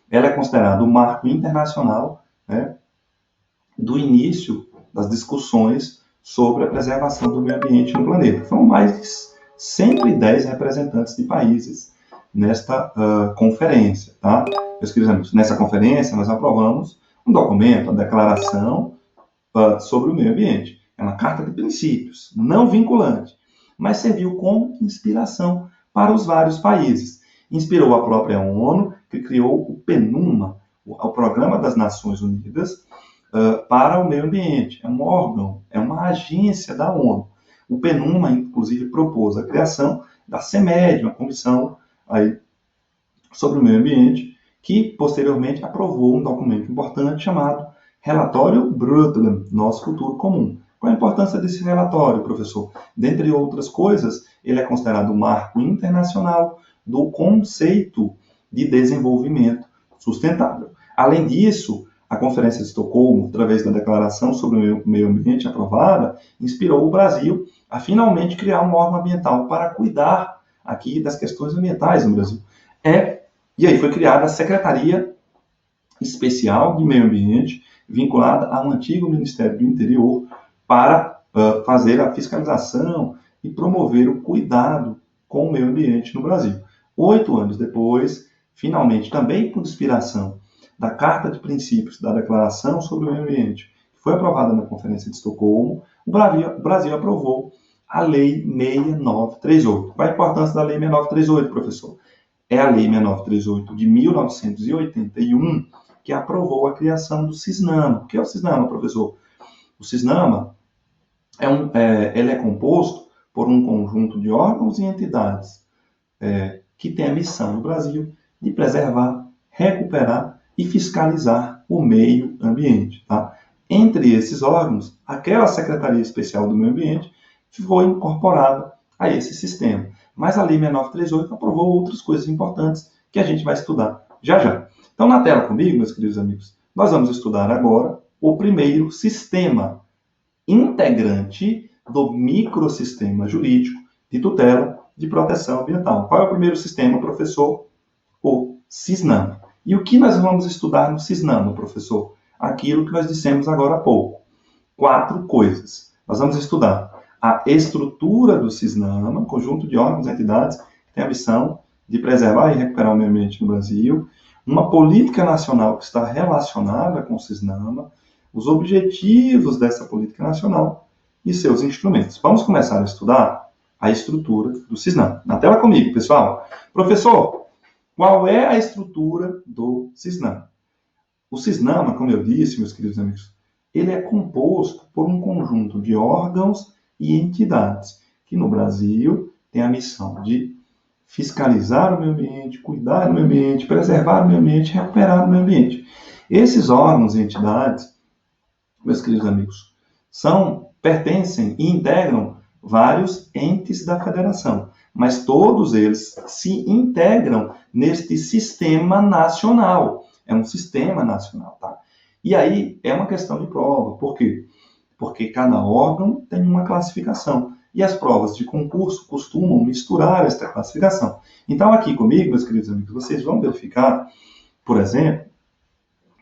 Ela é considerada um marco internacional, né, do início das discussões sobre a preservação do meio ambiente no planeta. Foram mais de 110 representantes de países nesta conferência. Tá? Meus queridos amigos, nessa conferência nós aprovamos um documento, uma declaração sobre o meio ambiente. É uma carta de princípios, não vinculante, mas serviu como inspiração para os vários países. Inspirou a própria ONU, que criou o PNUMA, o Programa das Nações Unidas para o Meio Ambiente. É um órgão, é uma agência da ONU. O PNUMA, inclusive, propôs a criação da CEMED, uma comissão aí sobre o meio ambiente, que posteriormente aprovou um documento importante chamado Relatório Brundtland, Nosso Futuro Comum. Qual a importância desse relatório, professor? Dentre outras coisas, ele é considerado um marco internacional do conceito de desenvolvimento sustentável. Além disso, a Conferência de Estocolmo, através da Declaração sobre o Meio Ambiente aprovada, inspirou o Brasil a finalmente criar um órgão ambiental para cuidar aqui das questões ambientais no Brasil. E aí foi criada a Secretaria Especial de Meio Ambiente, vinculada a um antigo Ministério do Interior, para fazer a fiscalização e promover o cuidado com o meio ambiente no Brasil. 8 anos depois, finalmente, também por inspiração da Carta de Princípios da Declaração sobre o Meio Ambiente, que foi aprovada na Conferência de Estocolmo, o Brasil aprovou a Lei 6938. Qual a importância da Lei 6938, professor? É a Lei 6938 de 1981 que aprovou a criação do CISNAMA. O que é o CISNAMA, professor? O CISNAMA ele é composto por um conjunto de órgãos e entidades que tem a missão no Brasil de preservar, recuperar e fiscalizar o meio ambiente. Tá? Entre esses órgãos, aquela Secretaria Especial do Meio Ambiente foi incorporada a esse sistema. Mas a Lei 6938 aprovou outras coisas importantes que a gente vai estudar já já. Então, na tela comigo, meus queridos amigos, nós vamos estudar agora o primeiro sistema integrante do microsistema jurídico de tutela de proteção ambiental. Qual é o primeiro sistema, professor? O CISNAMA. E o que nós vamos estudar no CISNAMA, professor? Aquilo que nós dissemos agora há pouco. 4 coisas. Nós vamos estudar a estrutura do CISNAMA, conjunto de órgãos e entidades que tem a missão de preservar e recuperar o meio ambiente no Brasil, uma política nacional que está relacionada com o CISNAMA, os objetivos dessa política nacional e seus instrumentos. Vamos começar a estudar a estrutura do CISNAMA. Na tela comigo, pessoal. Professor, qual é a estrutura do CISNAMA? O CISNAMA, como eu disse, meus queridos amigos, ele é composto por um conjunto de órgãos e entidades que no Brasil tem a missão de fiscalizar o meio ambiente, cuidar do meio ambiente, preservar o meio ambiente, recuperar o meio ambiente. Esses órgãos e entidades, meus queridos amigos, pertencem e integram vários entes da federação, mas todos eles se integram neste sistema nacional. É um sistema nacional, tá? E aí é uma questão de prova. Por quê? Porque cada órgão tem uma classificação. E as provas de concurso costumam misturar esta classificação. Então, aqui comigo, meus queridos amigos, vocês vão verificar, por exemplo,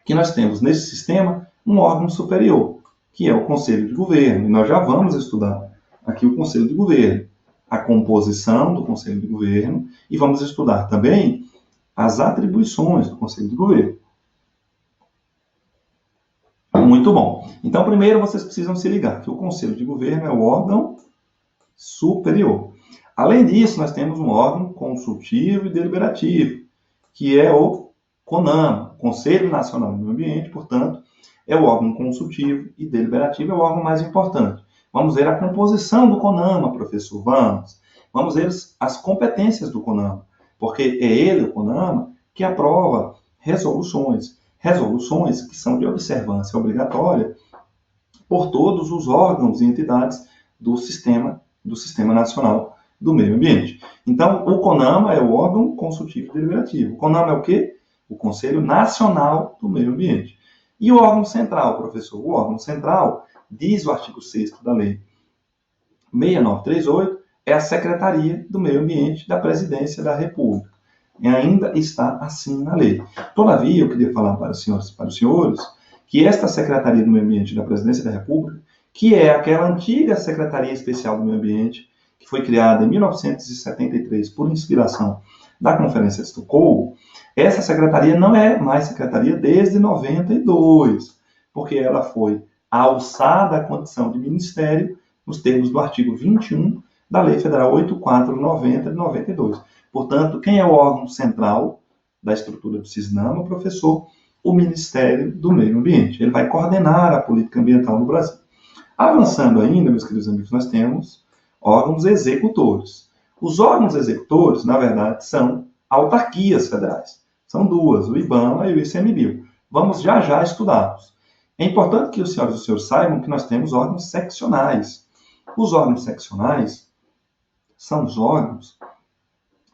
que nós temos nesse sistema um órgão superior, que é o Conselho de Governo. E nós já vamos estudar aqui o Conselho de Governo, a composição do Conselho de Governo, e vamos estudar também as atribuições do Conselho de Governo. Muito bom. Então, primeiro vocês precisam se ligar que o Conselho de Governo é o órgão superior. Além disso, nós temos um órgão consultivo e deliberativo, que é o CONAMA, Conselho Nacional do Meio Ambiente, portanto, é o órgão consultivo e deliberativo, é o órgão mais importante. Vamos ver a composição do CONAMA, professor, Vamos ver as competências do CONAMA, porque é ele, o CONAMA, que aprova resoluções que são de observância obrigatória por todos os órgãos e entidades do Sistema Nacional do Meio Ambiente. Então, o CONAMA é o órgão consultivo e deliberativo. O CONAMA é o quê? O Conselho Nacional do Meio Ambiente. E o órgão central, professor? O órgão central, diz o artigo 6º da Lei 6938, é a Secretaria do Meio Ambiente da Presidência da República. E ainda está assim na lei. Todavia, eu queria falar para os senhores que esta Secretaria do Meio Ambiente da Presidência da República, que é aquela antiga Secretaria Especial do Meio Ambiente, que foi criada em 1973 por inspiração da Conferência de Estocolmo, essa secretaria não é mais secretaria desde 92, porque ela foi alçada à condição de ministério nos termos do artigo 21 da Lei Federal 8490 de 92. Portanto, quem é o órgão central da estrutura do CISNAMA, professor? O Ministério do Meio Ambiente. Ele vai coordenar a política ambiental no Brasil. Avançando ainda, meus queridos amigos, nós temos órgãos executores. Os órgãos executores, na verdade, são autarquias federais. São duas, o IBAMA e o ICMBio. Vamos já estudá-los. É importante que os senhores e os senhores saibam que nós temos órgãos seccionais. Os órgãos seccionais são os órgãos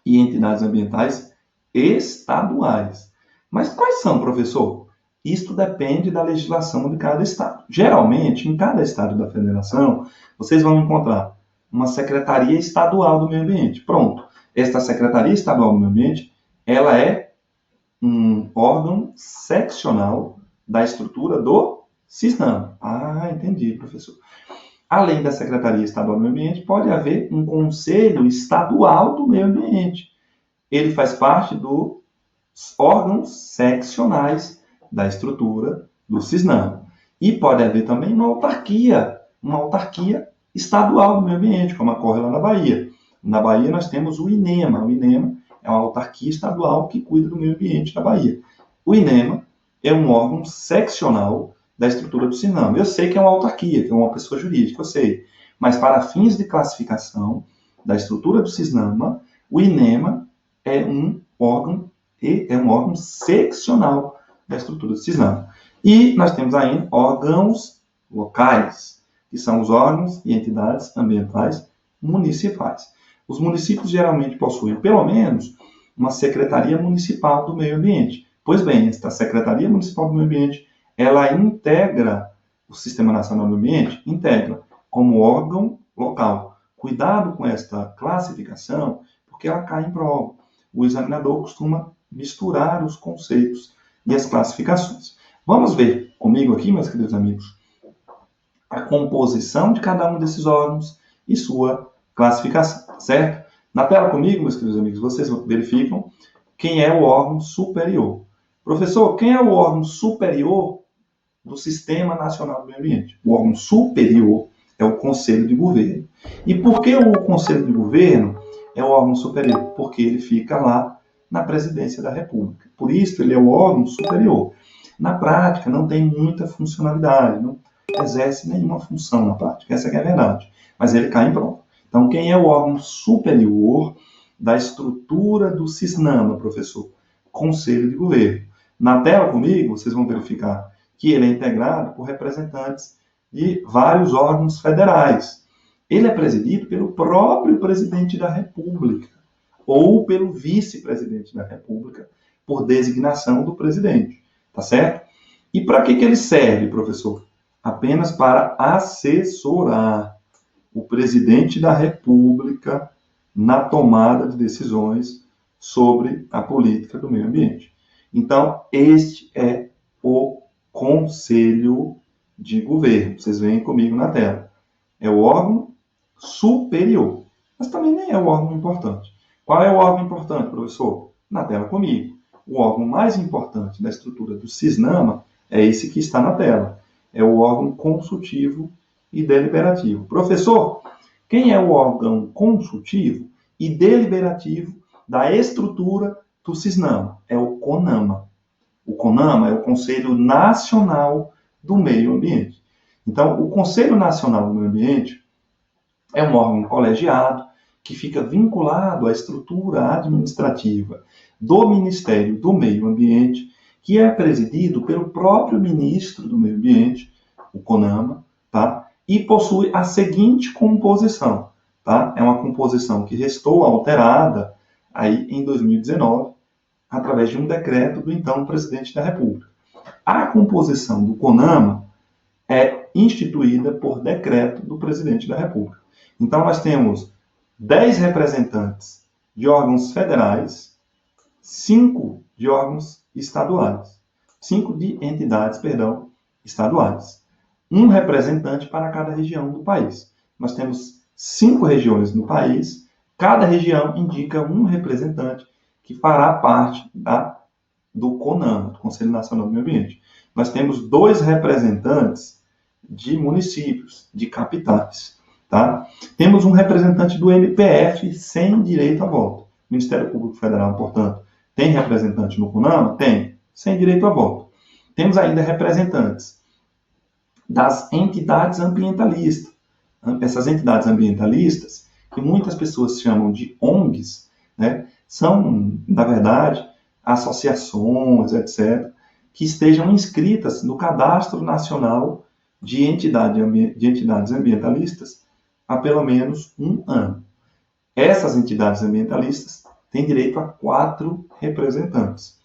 e entidades ambientais estaduais. Mas quais são, professor? Isto depende da legislação de cada estado. Geralmente, em cada estado da federação, vocês vão encontrar uma Secretaria Estadual do Meio Ambiente. Pronto. Esta Secretaria Estadual do Meio Ambiente, ela é um órgão seccional da estrutura do CISNAMA. Ah, entendi, professor. Além da Secretaria Estadual do Meio Ambiente, pode haver um Conselho Estadual do Meio Ambiente. Ele faz parte dos órgãos seccionais da estrutura do CISNAMA. E pode haver também uma autarquia estadual do meio ambiente, como ocorre lá na Bahia. Na Bahia nós temos o INEMA. O INEMA é uma autarquia estadual que cuida do meio ambiente da Bahia. O INEMA é um órgão seccional da estrutura do CINAMA. Eu sei que é uma autarquia, que é uma pessoa jurídica, eu sei. Mas para fins de classificação da estrutura do CISNAMA, o INEMA é um órgão seccional da estrutura do CISNAMA. E nós temos ainda órgãos locais, que são os órgãos e entidades ambientais municipais. Os municípios geralmente possuem, pelo menos, uma Secretaria Municipal do Meio Ambiente. Pois bem, esta Secretaria Municipal do Meio Ambiente, ela integra o Sistema Nacional do Ambiente, integra como órgão local. Cuidado com esta classificação, porque ela cai em prova. O examinador costuma misturar os conceitos e as classificações. Vamos ver comigo aqui, meus queridos amigos, a composição de cada um desses órgãos e sua classificação, certo? Na tela comigo, meus queridos amigos, vocês verificam quem é o órgão superior. Professor, quem é o órgão superior do Sistema Nacional do Meio Ambiente? O órgão superior é o Conselho de Governo. E por que o Conselho de Governo é o órgão superior? Porque ele fica lá na Presidência da República. Por isso, ele é o órgão superior. Na prática, não tem muita funcionalidade, não exerce nenhuma função na prática. Essa é a verdade. Mas ele cai em prova. Então, quem é o órgão superior da estrutura do CISNAMA, professor? Conselho de Governo. Na tela comigo, vocês vão verificar que ele é integrado por representantes de vários órgãos federais. Ele é presidido pelo próprio presidente da República ou pelo vice-presidente da República, por designação do presidente. Tá certo? E para que ele serve, professor? Apenas para assessorar o presidente da República na tomada de decisões sobre a política do meio ambiente. Então, este é o Conselho de Governo. Vocês veem comigo na tela. É o órgão superior, mas também nem é o órgão importante. Qual é o órgão importante, professor? Na tela comigo. O órgão mais importante da estrutura do CISNAMA é esse que está na tela. É o órgão consultivo e deliberativo. Professor, quem é o órgão consultivo e deliberativo da estrutura do CISNAMA? É o CONAMA. O CONAMA é o Conselho Nacional do Meio Ambiente. Então, o Conselho Nacional do Meio Ambiente é um órgão colegiado que fica vinculado à estrutura administrativa do Ministério do Meio Ambiente, que é presidido pelo próprio ministro do Meio Ambiente, o CONAMA, tá? E possui a seguinte composição, tá? É uma composição que restou alterada aí em 2019, através de um decreto do então presidente da República. A composição do CONAMA é instituída por decreto do presidente da República. Então, nós temos 10 representantes de órgãos federais, 5 de órgãos estaduais, 5 de entidades, estaduais. Um representante para cada região do país. Nós temos 5 regiões no país, cada região indica um representante que fará parte do CONAMA, do Conselho Nacional do Meio Ambiente. Nós temos 2 representantes de municípios, de capitais. Tá? Temos um representante do MPF sem direito a voto. O Ministério Público Federal, portanto, tem representante no CONAMA? Tem, sem direito a voto. Temos ainda representantes das entidades ambientalistas. Essas entidades ambientalistas, que muitas pessoas chamam de ONGs, né, são, na verdade, associações, etc., que estejam inscritas no Cadastro Nacional de Entidades Ambientalistas há pelo menos um ano. Essas entidades ambientalistas têm direito a 4 representantes.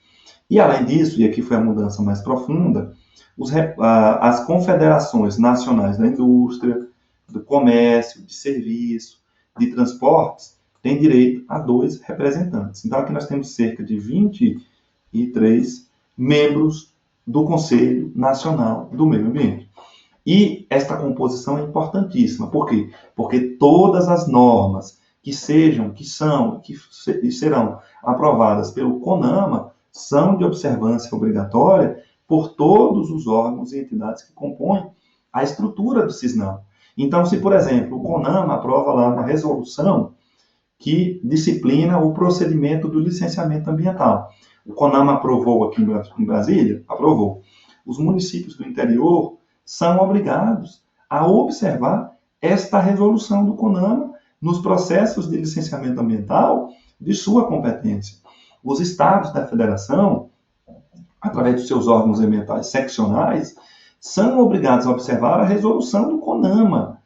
E, além disso, e aqui foi a mudança mais profunda, as confederações nacionais da indústria, do comércio, de serviço, de transportes, têm direito a 2 representantes. Então, aqui nós temos cerca de 23 membros do Conselho Nacional do Meio Ambiente. E esta composição é importantíssima. Por quê? Porque todas as normas que serão aprovadas pelo CONAMA são de observância obrigatória por todos os órgãos e entidades que compõem a estrutura do CISNAMA. Então, se, por exemplo, o CONAMA aprova lá uma resolução que disciplina o procedimento do licenciamento ambiental. O CONAMA aprovou aqui em Brasília? Aprovou. Os municípios do interior são obrigados a observar esta resolução do CONAMA nos processos de licenciamento ambiental de sua competência. Os estados da federação, através dos seus órgãos ambientais seccionais, são obrigados a observar a resolução do CONAMA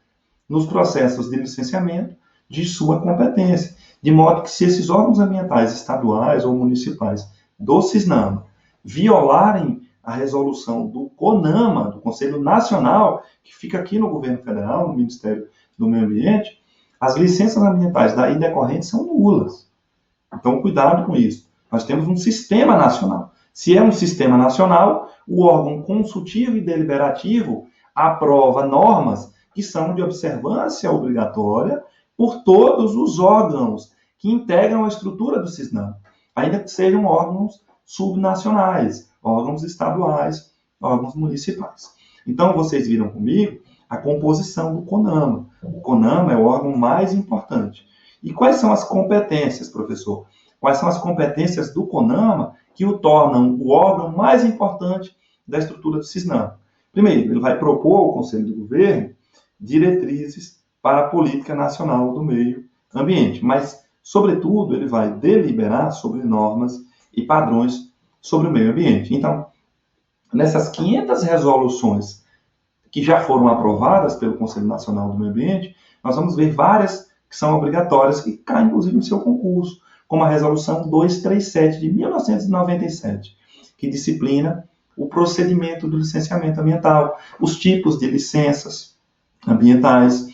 nos processos de licenciamento de sua competência. De modo que, se esses órgãos ambientais estaduais ou municipais do CISNAMA violarem a resolução do CONAMA, do Conselho Nacional, que fica aqui no governo federal, no Ministério do Meio Ambiente, as licenças ambientais daí decorrentes são nulas. Então, cuidado com isso. Nós temos um sistema nacional. Se é um sistema nacional, o órgão consultivo e deliberativo aprova normas que são de observância obrigatória por todos os órgãos que integram a estrutura do CISNAMA, ainda que sejam órgãos subnacionais, órgãos estaduais, órgãos municipais. Então, vocês viram comigo a composição do CONAMA. O CONAMA é o órgão mais importante. E quais são as competências, professor? Quais são as competências do CONAMA que o tornam o órgão mais importante da estrutura do CISNAMA? Primeiro, ele vai propor ao Conselho de Governo diretrizes para a política nacional do meio ambiente, mas, sobretudo, ele vai deliberar sobre normas e padrões sobre o meio ambiente. Então, nessas 500 resoluções que já foram aprovadas pelo Conselho Nacional do Meio Ambiente, nós vamos ver várias que são obrigatórias, que caem, inclusive, no seu concurso, como a Resolução 237 de 1997, que disciplina o procedimento do licenciamento ambiental, os tipos de licenças ambientais,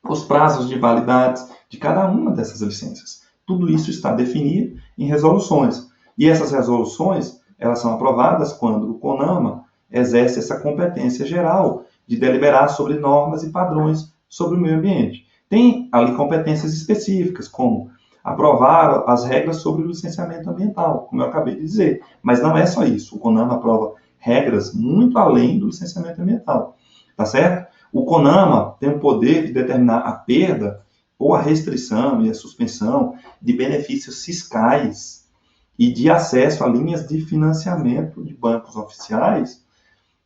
os prazos de validade de cada uma dessas licenças. Tudo isso está definido em resoluções. E essas resoluções, elas são aprovadas quando o CONAMA exerce essa competência geral de deliberar sobre normas e padrões sobre o meio ambiente. Tem ali competências específicas, como aprovar as regras sobre o licenciamento ambiental, como eu acabei de dizer. Mas não é só isso. O CONAMA aprova regras muito além do licenciamento ambiental. Tá certo? O CONAMA tem o poder de determinar a perda ou a restrição e a suspensão de benefícios fiscais e de acesso a linhas de financiamento de bancos oficiais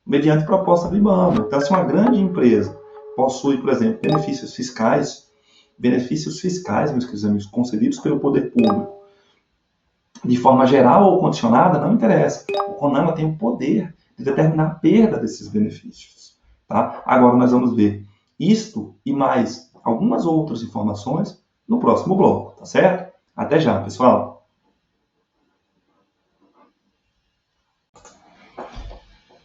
mediante proposta do IBAMA. Então, se uma grande empresa possui, por exemplo, benefícios fiscais, meus queridos amigos, concedidos pelo poder público, de forma geral ou condicionada, não interessa. O CONAMA tem o poder de determinar a perda desses benefícios. Tá? Agora nós vamos ver isto e mais algumas outras informações no próximo bloco, tá certo? Até já, pessoal!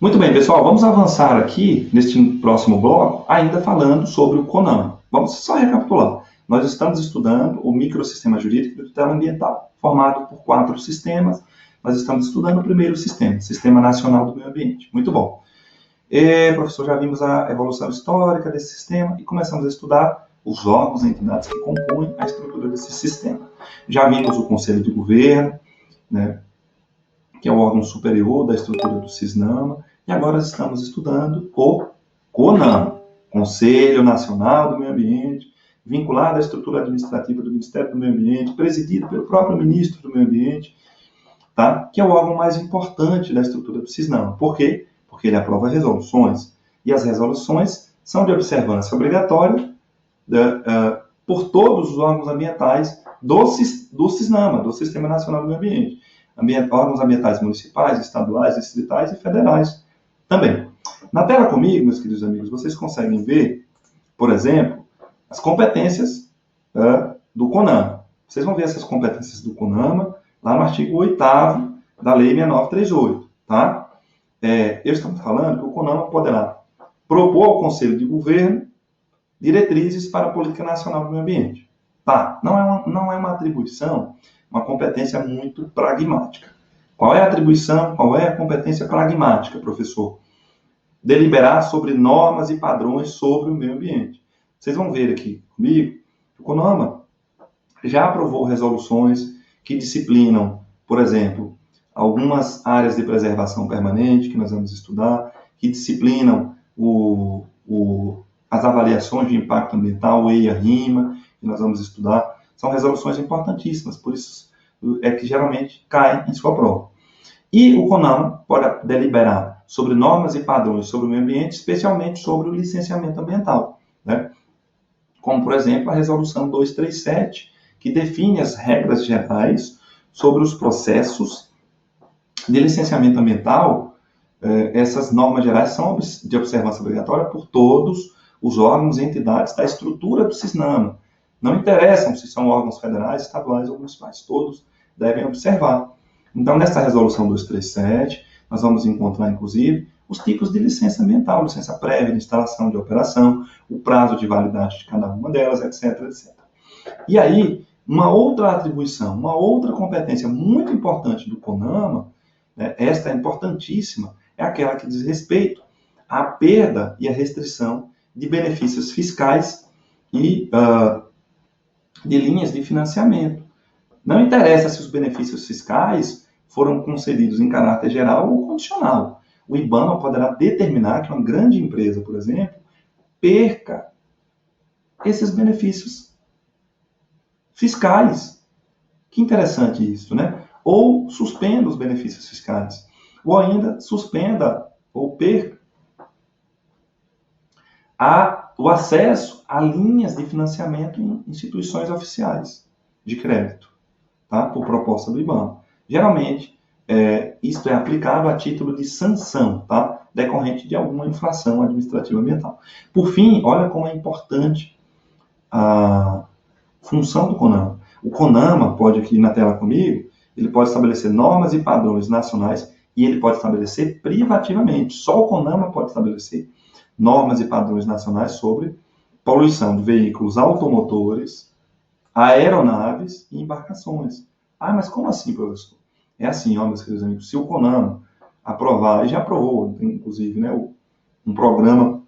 Muito bem, pessoal, vamos avançar aqui neste próximo bloco, ainda falando sobre o CONAMA. Vamos só recapitular. Nós estamos estudando o microsistema jurídico de tutela ambiental, formado por 4 sistemas. Nós estamos estudando o primeiro sistema, Sistema Nacional do Meio Ambiente. Muito bom. Professor, já vimos a evolução histórica desse sistema e começamos a estudar os órgãos e entidades que compõem a estrutura desse sistema. Já vimos o Conselho de Governo, né, que é o órgão superior da estrutura do CISNAMA, e agora estamos estudando o CONAMA, Conselho Nacional do Meio Ambiente, vinculado à estrutura administrativa do Ministério do Meio Ambiente, presidido pelo próprio Ministro do Meio Ambiente, tá? Que é o órgão mais importante da estrutura do CISNAMA. Por quê? Porque ele aprova resoluções, e as resoluções são de observância obrigatória por todos os órgãos ambientais do CISNAMA, do Sistema Nacional do Meio Ambiente. Órgãos ambientais municipais, estaduais, distritais e federais também. Na tela comigo, meus queridos amigos, vocês conseguem ver, por exemplo, as competências do CONAMA. Vocês vão ver essas competências do CONAMA lá no artigo 8º da Lei 6938, tá? Eu estou falando que o CONAMA poderá propor ao Conselho de Governo diretrizes para a política nacional do meio ambiente. Tá? Não é uma atribuição, uma competência muito pragmática. Qual é a atribuição? Qual é a competência pragmática, professor? Deliberar sobre normas e padrões sobre o meio ambiente. Vocês vão ver aqui comigo que o CONAMA já aprovou resoluções que disciplinam, por exemplo, algumas áreas de preservação permanente que nós vamos estudar, que disciplinam as avaliações de impacto ambiental, o EIA-RIMA, que nós vamos estudar, são resoluções importantíssimas, por isso é que geralmente caem em sua prova. E o CONAMA pode deliberar sobre normas e padrões sobre o meio ambiente, especialmente sobre o licenciamento ambiental, né? Como, por exemplo, a Resolução 237, que define as regras gerais sobre os processos de licenciamento ambiental. Essas normas gerais são de observância obrigatória por todos os órgãos e entidades da estrutura do CISNAMA. Não interessam se são órgãos federais, estaduais ou municipais, todos devem observar. Então, nessa resolução 237, nós vamos encontrar, inclusive, os tipos de licença ambiental, licença prévia, de instalação, de operação, o prazo de validade de cada uma delas, etc, etc. E aí, uma outra atribuição, uma outra competência muito importante do CONAMA, né, esta é importantíssima, é aquela que diz respeito à perda e à restrição de benefícios fiscais e de linhas de financiamento. Não interessa se os benefícios fiscais foram concedidos em caráter geral ou condicional. O IBAMA poderá determinar que uma grande empresa, por exemplo, perca esses benefícios fiscais. Que interessante isso, né? Ou suspenda os benefícios fiscais. Ou ainda suspenda ou perca o acesso a linhas de financiamento em instituições oficiais de crédito, tá? Por proposta do IBAMA. Geralmente, isto é aplicado a título de sanção, tá? Decorrente de alguma infração administrativa ambiental. Por fim, olha como é importante a função do CONAMA. O CONAMA pode, aqui na tela comigo, ele pode estabelecer normas e padrões nacionais e ele pode estabelecer privativamente. Só o CONAMA pode estabelecer normas e padrões nacionais sobre poluição de veículos automotores, aeronaves e embarcações. Ah, mas como assim, professor? É assim, ó, meus queridos amigos, se o CONAMA aprovar, e já aprovou, inclusive, né, um programa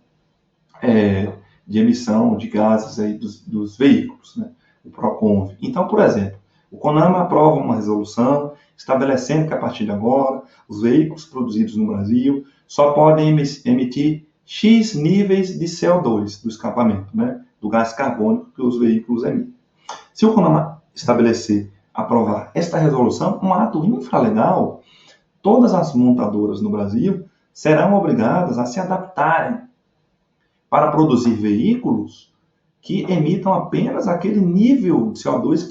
de emissão de gases aí dos veículos, né, o PROCONV. Então, por exemplo, o CONAMA aprova uma resolução estabelecendo que, a partir de agora, os veículos produzidos no Brasil só podem emitir X níveis de CO2 do escapamento, né, do gás carbônico que os veículos emitem. Se o CONAMA aprovar esta resolução, um ato infralegal, todas as montadoras no Brasil serão obrigadas a se adaptarem para produzir veículos que emitam apenas aquele nível de CO2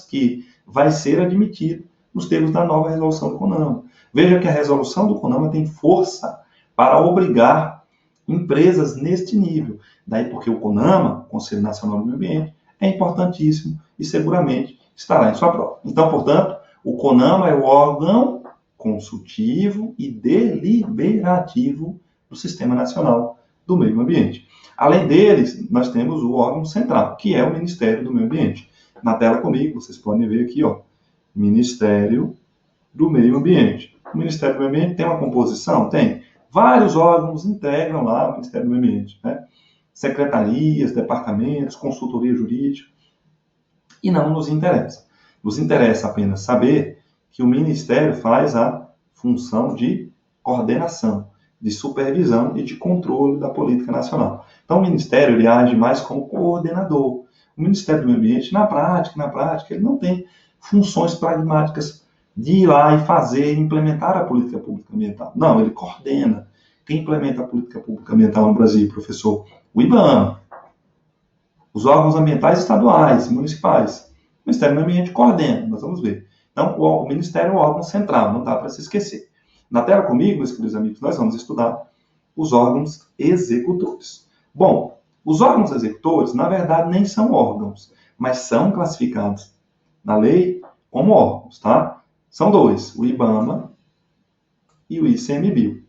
que vai ser admitido nos termos da nova resolução do CONAMA. Veja que a resolução do CONAMA tem força para obrigar empresas neste nível. Daí porque o CONAMA, Conselho Nacional do Meio Ambiente, é importantíssimo e seguramente estará em sua prova. Então, portanto, o CONAMA é o órgão consultivo e deliberativo do Sistema Nacional do Meio Ambiente. Além deles, nós temos o órgão central, que é o Ministério do Meio Ambiente. Na tela comigo, vocês podem ver aqui, ó, Ministério do Meio Ambiente. O Ministério do Meio Ambiente tem uma composição? Tem. Vários órgãos integram lá o Ministério do Meio Ambiente, né? Secretarias, departamentos, consultoria jurídica. E não nos interessa. Nos interessa apenas saber que o Ministério faz a função de coordenação, de supervisão e de controle da política nacional. Então, o Ministério ele age mais como coordenador. O Ministério do Meio Ambiente, na prática, ele não tem funções pragmáticas de ir lá e fazer, implementar a política pública ambiental. Não, ele coordena. Quem implementa a política pública ambiental no Brasil, professor? O IBAMA. Os órgãos ambientais estaduais, municipais. O Ministério do Meio Ambiente coordena, nós vamos ver. Então, o Ministério é o órgão central, não dá para se esquecer. Na tela comigo, meus queridos amigos, nós vamos estudar os órgãos executores. Bom, os órgãos executores, na verdade, nem são órgãos, mas são classificados na lei como órgãos, tá? São dois, o IBAMA e o ICMBio.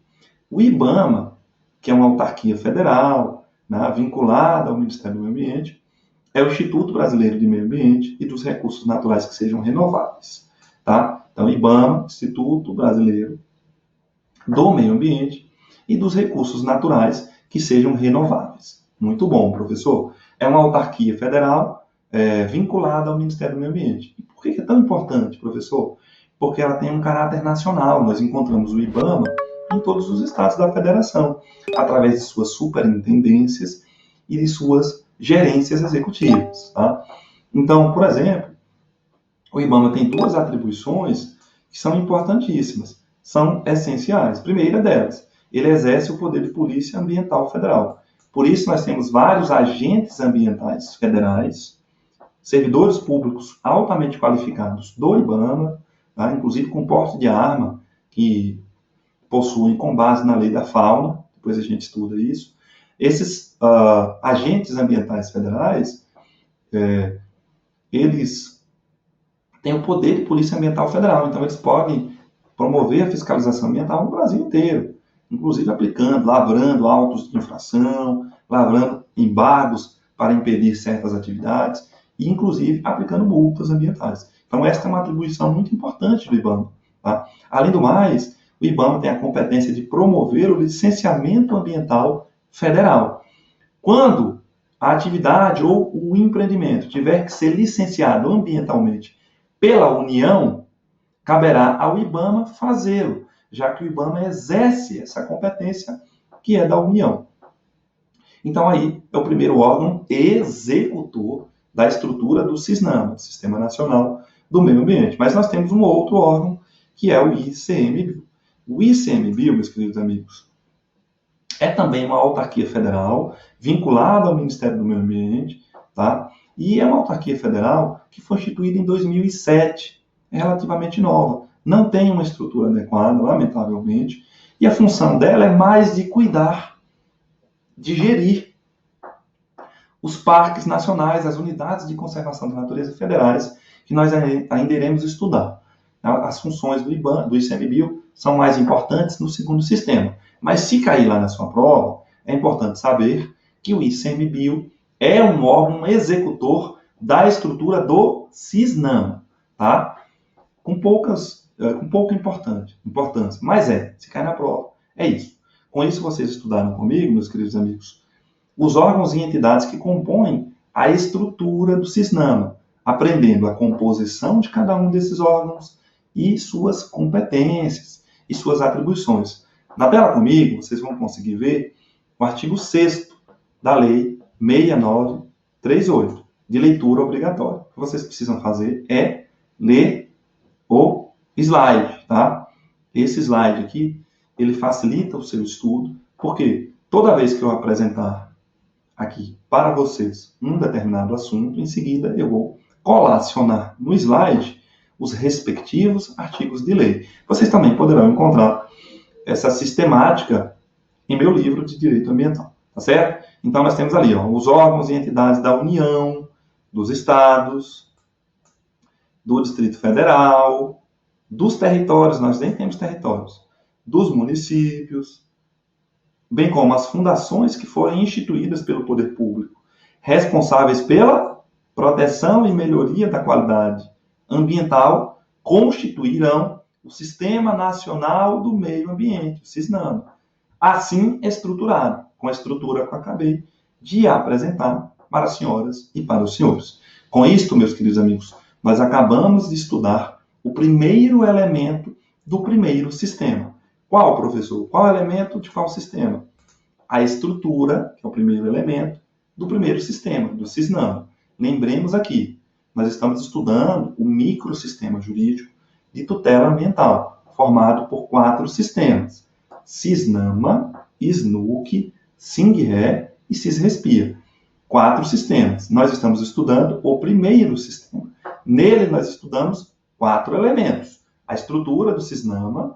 O IBAMA, que é uma autarquia federal, né, vinculada ao Ministério do Meio Ambiente, é o Instituto Brasileiro de Meio Ambiente e dos Recursos Naturais que sejam renováveis, tá? Então, IBAMA, Instituto Brasileiro do Meio Ambiente e dos Recursos Naturais que sejam renováveis. Muito bom, professor. É uma autarquia federal vinculada ao Ministério do Meio Ambiente. E por que é tão importante, professor? Porque ela tem um caráter nacional. Nós encontramos o IBAMA em todos os estados da federação, através de suas superintendências e de suas gerências executivas. Tá? Então, por exemplo, o IBAMA tem duas atribuições que são importantíssimas, são essenciais. Primeira delas, ele exerce o poder de polícia ambiental federal. Por isso, nós temos vários agentes ambientais federais, servidores públicos altamente qualificados do IBAMA, tá? Inclusive com porte de arma, que possuem com base na lei da fauna, depois a gente estuda isso. Esses agentes ambientais federais, eles têm o poder de polícia ambiental federal, então eles podem promover a fiscalização ambiental no Brasil inteiro, inclusive aplicando, lavrando autos de infração, lavrando embargos para impedir certas atividades e, inclusive, aplicando multas ambientais. Então, esta é uma atribuição muito importante do IBAMA. Tá? Além do mais, o IBAMA tem a competência de promover o licenciamento ambiental federal. Quando a atividade ou o empreendimento tiver que ser licenciado ambientalmente pela União, caberá ao IBAMA fazê-lo, já que o IBAMA exerce essa competência que é da União. Então, aí é o primeiro órgão executor da estrutura do SISNAMA, Sistema Nacional do Meio Ambiente. Mas nós temos um outro órgão, que é o ICMBio. O ICMBio, meus queridos amigos, é também uma autarquia federal vinculada ao Ministério do Meio Ambiente, tá? E é uma autarquia federal que foi instituída em 2007, é relativamente nova, não tem uma estrutura adequada, lamentavelmente, e a função dela é mais de cuidar, de gerir os parques nacionais, as unidades de conservação da natureza federais, que nós ainda iremos estudar. As funções do ICMBio são mais importantes no segundo sistema. Mas se cair lá na sua prova, é importante saber que o ICMBio é um órgão executor da estrutura do SISNAMA, tá? Com pouca importância. Mas se cair na prova, é isso. Com isso, vocês estudaram comigo, meus queridos amigos, os órgãos e entidades que compõem a estrutura do SISNAMA, aprendendo a composição de cada um desses órgãos e suas competências e suas atribuições. Na tela comigo, vocês vão conseguir ver o artigo 6º da Lei 6938, de leitura obrigatória. O que vocês precisam fazer é ler o slide, tá? Esse slide aqui, ele facilita o seu estudo, porque toda vez que eu apresentar aqui para vocês um determinado assunto, em seguida eu vou colacionar no slide os respectivos artigos de lei. Vocês também poderão encontrar essa sistemática em meu livro de Direito Ambiental, tá certo? Então nós temos ali, os órgãos e entidades da União, dos estados, do Distrito Federal, dos territórios, nós nem temos territórios, dos municípios, bem como as fundações que forem instituídas pelo poder público, responsáveis pela proteção e melhoria da qualidade ambiental, constituirão o Sistema Nacional do Meio Ambiente, o SISNAMA, assim estruturado, com a estrutura que eu acabei de apresentar para as senhoras e para os senhores. Com isto, meus queridos amigos, nós acabamos de estudar o primeiro elemento do primeiro sistema. Qual, professor? Qual elemento de qual sistema? A estrutura, que é o primeiro elemento, do primeiro sistema, do SISNAMA. Lembremos aqui, nós estamos estudando o microsistema jurídico de tutela ambiental, formado por 4 sistemas: SISNAMA, SNUC, SINGRE e SISRESPIR. 4 sistemas. Nós estamos estudando o primeiro sistema. Nele, nós estudamos 4 elementos: a estrutura do SISNAMA,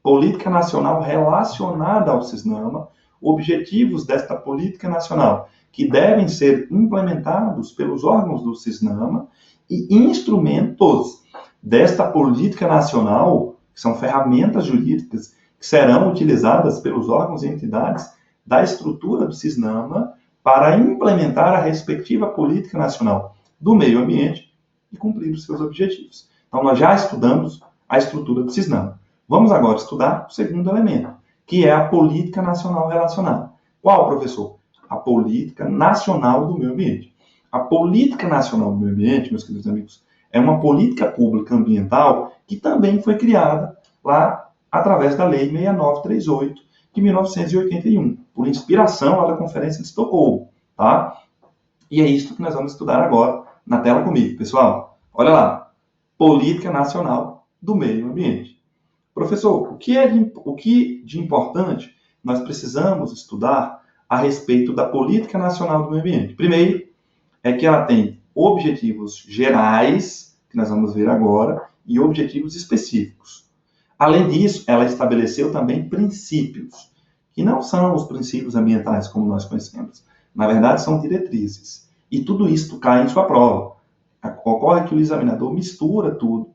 política nacional relacionada ao SISNAMA, objetivos desta política nacional que devem ser implementados pelos órgãos do SISNAMA e instrumentos desta política nacional, que são ferramentas jurídicas que serão utilizadas pelos órgãos e entidades da estrutura do SISNAMA para implementar a respectiva política nacional do meio ambiente e cumprir os seus objetivos. Então, nós já estudamos a estrutura do SISNAMA. Vamos agora estudar o segundo elemento, que é a política nacional relacionada. Qual, professor? A política nacional do meio ambiente. A política nacional do meio ambiente, meus queridos amigos, é uma política pública ambiental que também foi criada lá através da Lei 6938 de 1981, por inspiração lá da Conferência de Estocolmo, tá? E é isso que nós vamos estudar agora na tela comigo, pessoal. Olha lá, Política Nacional do Meio Ambiente. Professor, o que de importante nós precisamos estudar a respeito da Política Nacional do Meio Ambiente? Primeiro, é que ela tem objetivos gerais, que nós vamos ver agora, e objetivos específicos. Além disso, ela estabeleceu também princípios, que não são os princípios ambientais como nós conhecemos. Na verdade, são diretrizes. E tudo isso cai em sua prova. Ocorre que o examinador mistura tudo.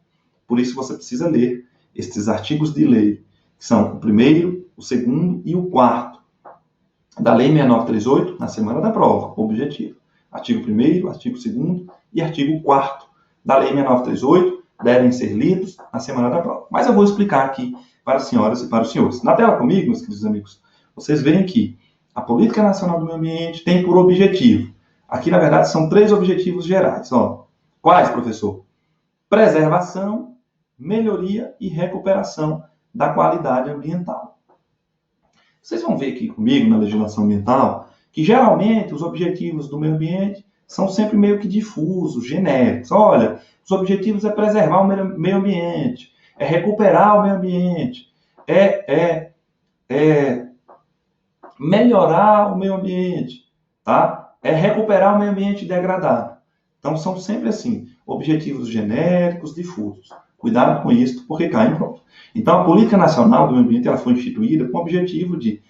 Por isso, você precisa ler estes artigos de lei, que são o primeiro, o segundo e o quarto, da Lei 6938, na semana da prova, objetivo. Artigo 1º, artigo 2º e artigo 4º da Lei 6938 devem ser lidos na semana da prova. Mas eu vou explicar aqui para as senhoras e para os senhores. Na tela comigo, meus queridos amigos, vocês veem que a Política Nacional do Meio Ambiente tem por objetivo, aqui na verdade são 3 objetivos gerais. Ó. Quais, professor? Preservação, melhoria e recuperação da qualidade ambiental. Vocês vão ver aqui comigo na legislação ambiental que geralmente os objetivos do meio ambiente são sempre meio que difusos, genéricos. Olha, os objetivos é preservar o meio ambiente, é recuperar o meio ambiente, é melhorar o meio ambiente, tá? É recuperar o meio ambiente degradado. Então são sempre assim, objetivos genéricos, difusos. Cuidado com isso, porque cai em prova. Então a Política Nacional do Meio Ambiente ela foi instituída com o objetivo de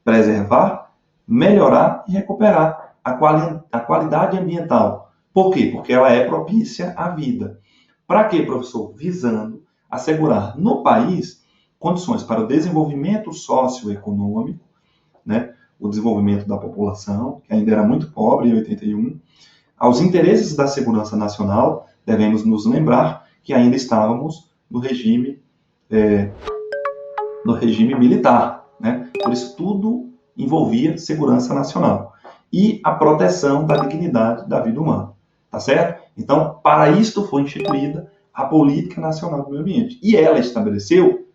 preservar, melhorar e recuperar a qualidade ambiental. Por quê? Porque ela é propícia à vida. Para quê, professor? Visando assegurar no país condições para o desenvolvimento socioeconômico, né? O desenvolvimento da população, que ainda era muito pobre em 81, aos interesses da segurança nacional, devemos nos lembrar que ainda estávamos no regime militar, né? Por isso tudo envolvia segurança nacional e a proteção da dignidade da vida humana, tá certo? Então, para isto foi instituída a Política Nacional do Meio Ambiente e ela estabeleceu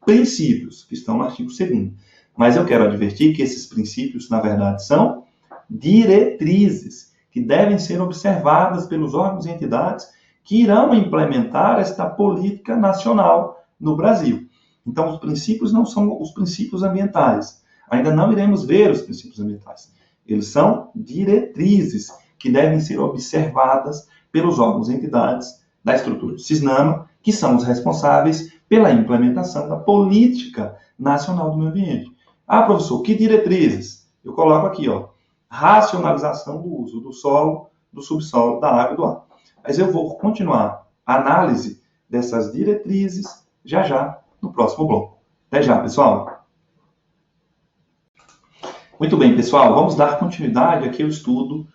princípios que estão no artigo 2º. Mas eu quero advertir que esses princípios, na verdade, são diretrizes que devem ser observadas pelos órgãos e entidades que irão implementar esta política nacional no Brasil. Então, os princípios não são os princípios ambientais. Ainda não iremos ver os princípios ambientais. Eles são diretrizes que devem ser observadas pelos órgãos e entidades da estrutura do CISNAMA, que são os responsáveis pela implementação da política nacional do meio ambiente. Ah, professor, que diretrizes? Eu coloco aqui, ó, racionalização do uso do solo, do subsolo, da água e do ar. Mas eu vou continuar a análise dessas diretrizes já no próximo bloco. Até já, pessoal! Muito bem, pessoal, vamos dar continuidade aqui ao estudo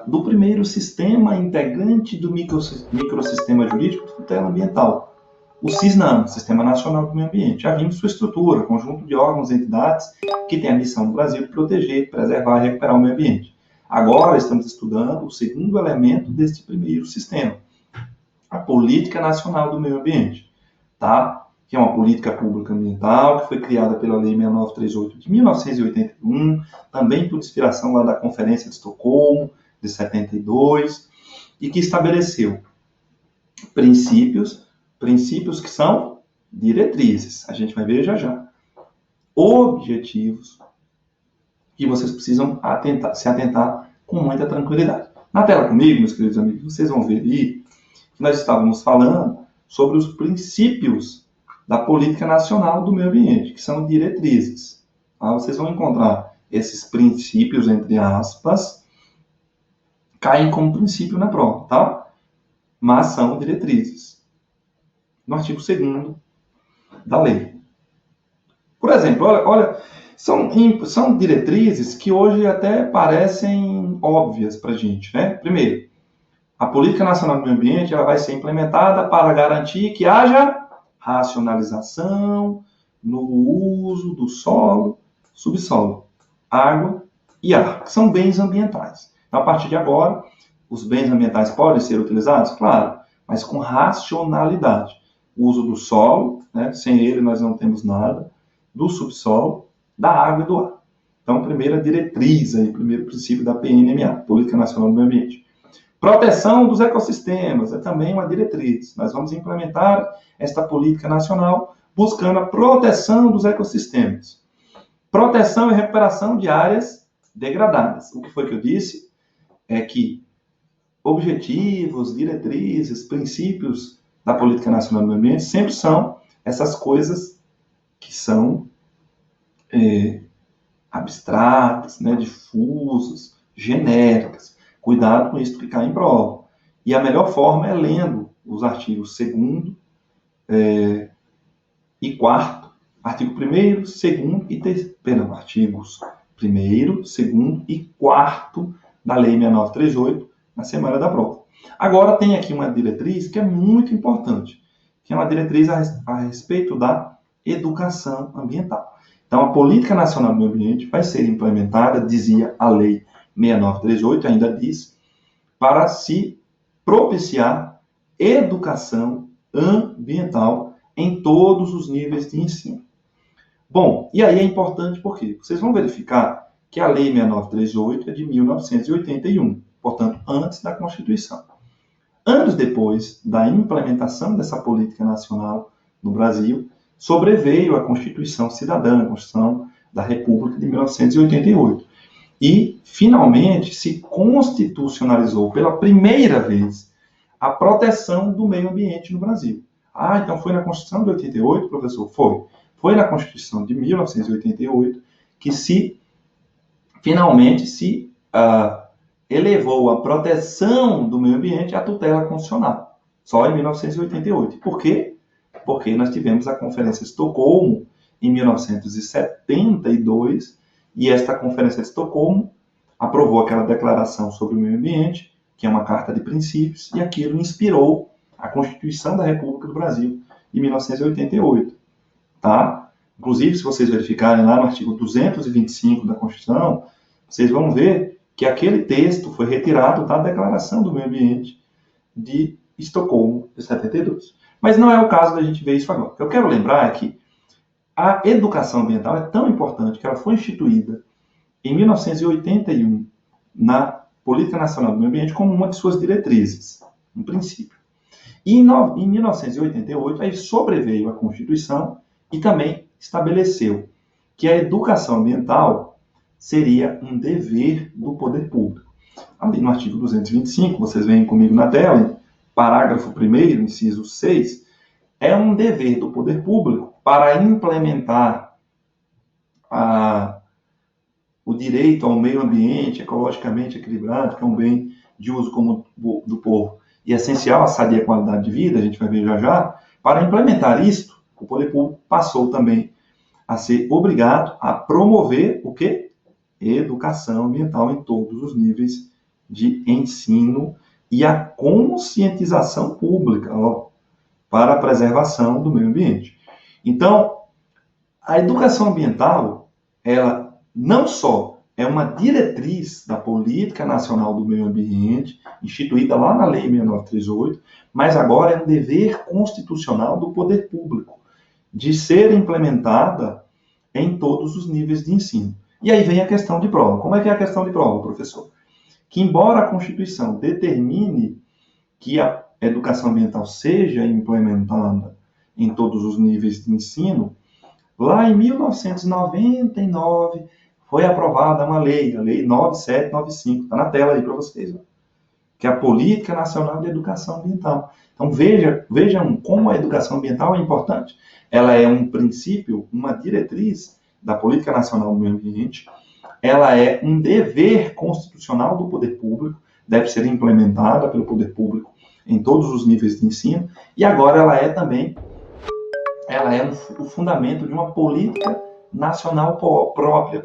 do primeiro sistema integrante do microsistema jurídico de tutela ambiental, o CISNAM, Sistema Nacional do Meio Ambiente. Já vimos sua estrutura, conjunto de órgãos e entidades que tem a missão do Brasil de proteger, preservar e recuperar o meio ambiente. Agora estamos estudando o segundo elemento deste primeiro sistema, a Política Nacional do Meio Ambiente, tá? Que é uma política pública ambiental, que foi criada pela Lei 6938 de 1981, também por inspiração lá da Conferência de Estocolmo, de 72, e que estabeleceu princípios que são diretrizes, a gente vai ver já. Objetivos que vocês precisam se atentar com muita tranquilidade. Na tela comigo, meus queridos amigos, vocês vão ver aí que nós estávamos falando sobre os princípios da Política Nacional do Meio Ambiente, que são diretrizes. Tá? Vocês vão encontrar esses princípios, entre aspas, caem como princípio na prova, tá? Mas são diretrizes. No artigo 2º da lei. Por exemplo, olha, são diretrizes que hoje até parecem óbvias para a gente, né? Primeiro, a Política Nacional do Meio Ambiente ela vai ser implementada para garantir que haja racionalização no uso do solo, subsolo, água e ar, que são bens ambientais. Então, a partir de agora, os bens ambientais podem ser utilizados? Claro, mas com racionalidade. O uso do solo, né? Sem ele nós não temos nada, do subsolo, da água e do ar. Então, primeira diretriz, aí, primeiro princípio da PNMA, Política Nacional do Meio Ambiente. Proteção dos ecossistemas é também uma diretriz. Nós vamos implementar esta política nacional buscando a proteção dos ecossistemas. Proteção e recuperação de áreas degradadas. O que foi que eu disse? É que objetivos, diretrizes, princípios da Política Nacional do Meio Ambiente sempre são essas coisas que são abstratas, né, difusas, genéricas. Cuidado com isso que cai em prova. E a melhor forma é lendo os artigos 2º e 4º, artigo 1º, 2º e 3º, artigos 1º, 2º e 4º da Lei 6938, na semana da prova. Agora tem aqui uma diretriz que é muito importante, que é uma diretriz a respeito da educação ambiental. Então, a Política Nacional do Meio Ambiente vai ser implementada, dizia a Lei 6938, ainda diz, para se propiciar educação ambiental em todos os níveis de ensino. Bom, e aí é importante porque vocês vão verificar que a Lei 6938 é de 1981, portanto, antes da Constituição. Anos depois da implementação dessa política nacional no Brasil, sobreveio a Constituição Cidadã, a Constituição da República de 1988. E, finalmente, se constitucionalizou pela primeira vez a proteção do meio ambiente no Brasil. Ah, então foi na Constituição de 88, professor? Foi. Foi na Constituição de 1988 que finalmente se elevou a proteção do meio ambiente à tutela constitucional. Só em 1988. Por quê? Porque nós tivemos a Conferência de Estocolmo em 1972, e esta Conferência de Estocolmo aprovou aquela Declaração sobre o Meio Ambiente, que é uma carta de princípios, e aquilo inspirou a Constituição da República do Brasil, de 1988. Tá? Inclusive, se vocês verificarem lá no artigo 225 da Constituição, vocês vão ver que aquele texto foi retirado da Declaração do Meio Ambiente de Estocolmo, de 72. Mas não é o caso da gente ver isso agora. O que eu quero lembrar é que a educação ambiental é tão importante que ela foi instituída em 1981 na Política Nacional do Meio Ambiente como uma de suas diretrizes, um princípio. E em 1988 aí sobreveio a Constituição e também estabeleceu que a educação ambiental seria um dever do poder público. Ali no artigo 225, vocês veem comigo na tela, parágrafo 1º, inciso 6, é um dever do poder público para implementar o direito ao meio ambiente ecologicamente equilibrado, que é um bem de uso comum do povo e essencial à sadia qualidade de vida, a gente vai ver já já. Para implementar isto, o poder público passou também a ser obrigado a promover o quê? Educação ambiental em todos os níveis de ensino e a conscientização pública para a preservação do meio ambiente. Então, a educação ambiental, ela não só é uma diretriz da Política Nacional do Meio Ambiente, instituída lá na Lei 6938, mas agora é um dever constitucional do poder público, de ser implementada em todos os níveis de ensino. E aí vem a questão de prova. Como é que é a questão de prova, professor? Que embora a Constituição determine que a educação ambiental seja implementada em todos os níveis de ensino, lá em 1999 foi aprovada uma lei, a Lei 9795, está na tela aí para vocês, que é a Política Nacional de Educação Ambiental. Então vejam como a educação ambiental é importante. Ela é um princípio, uma diretriz da Política Nacional do Meio Ambiente, ela é um dever constitucional do poder público, deve ser implementada pelo poder público em todos os níveis de ensino, e agora ela é também o fundamento de uma política nacional própria,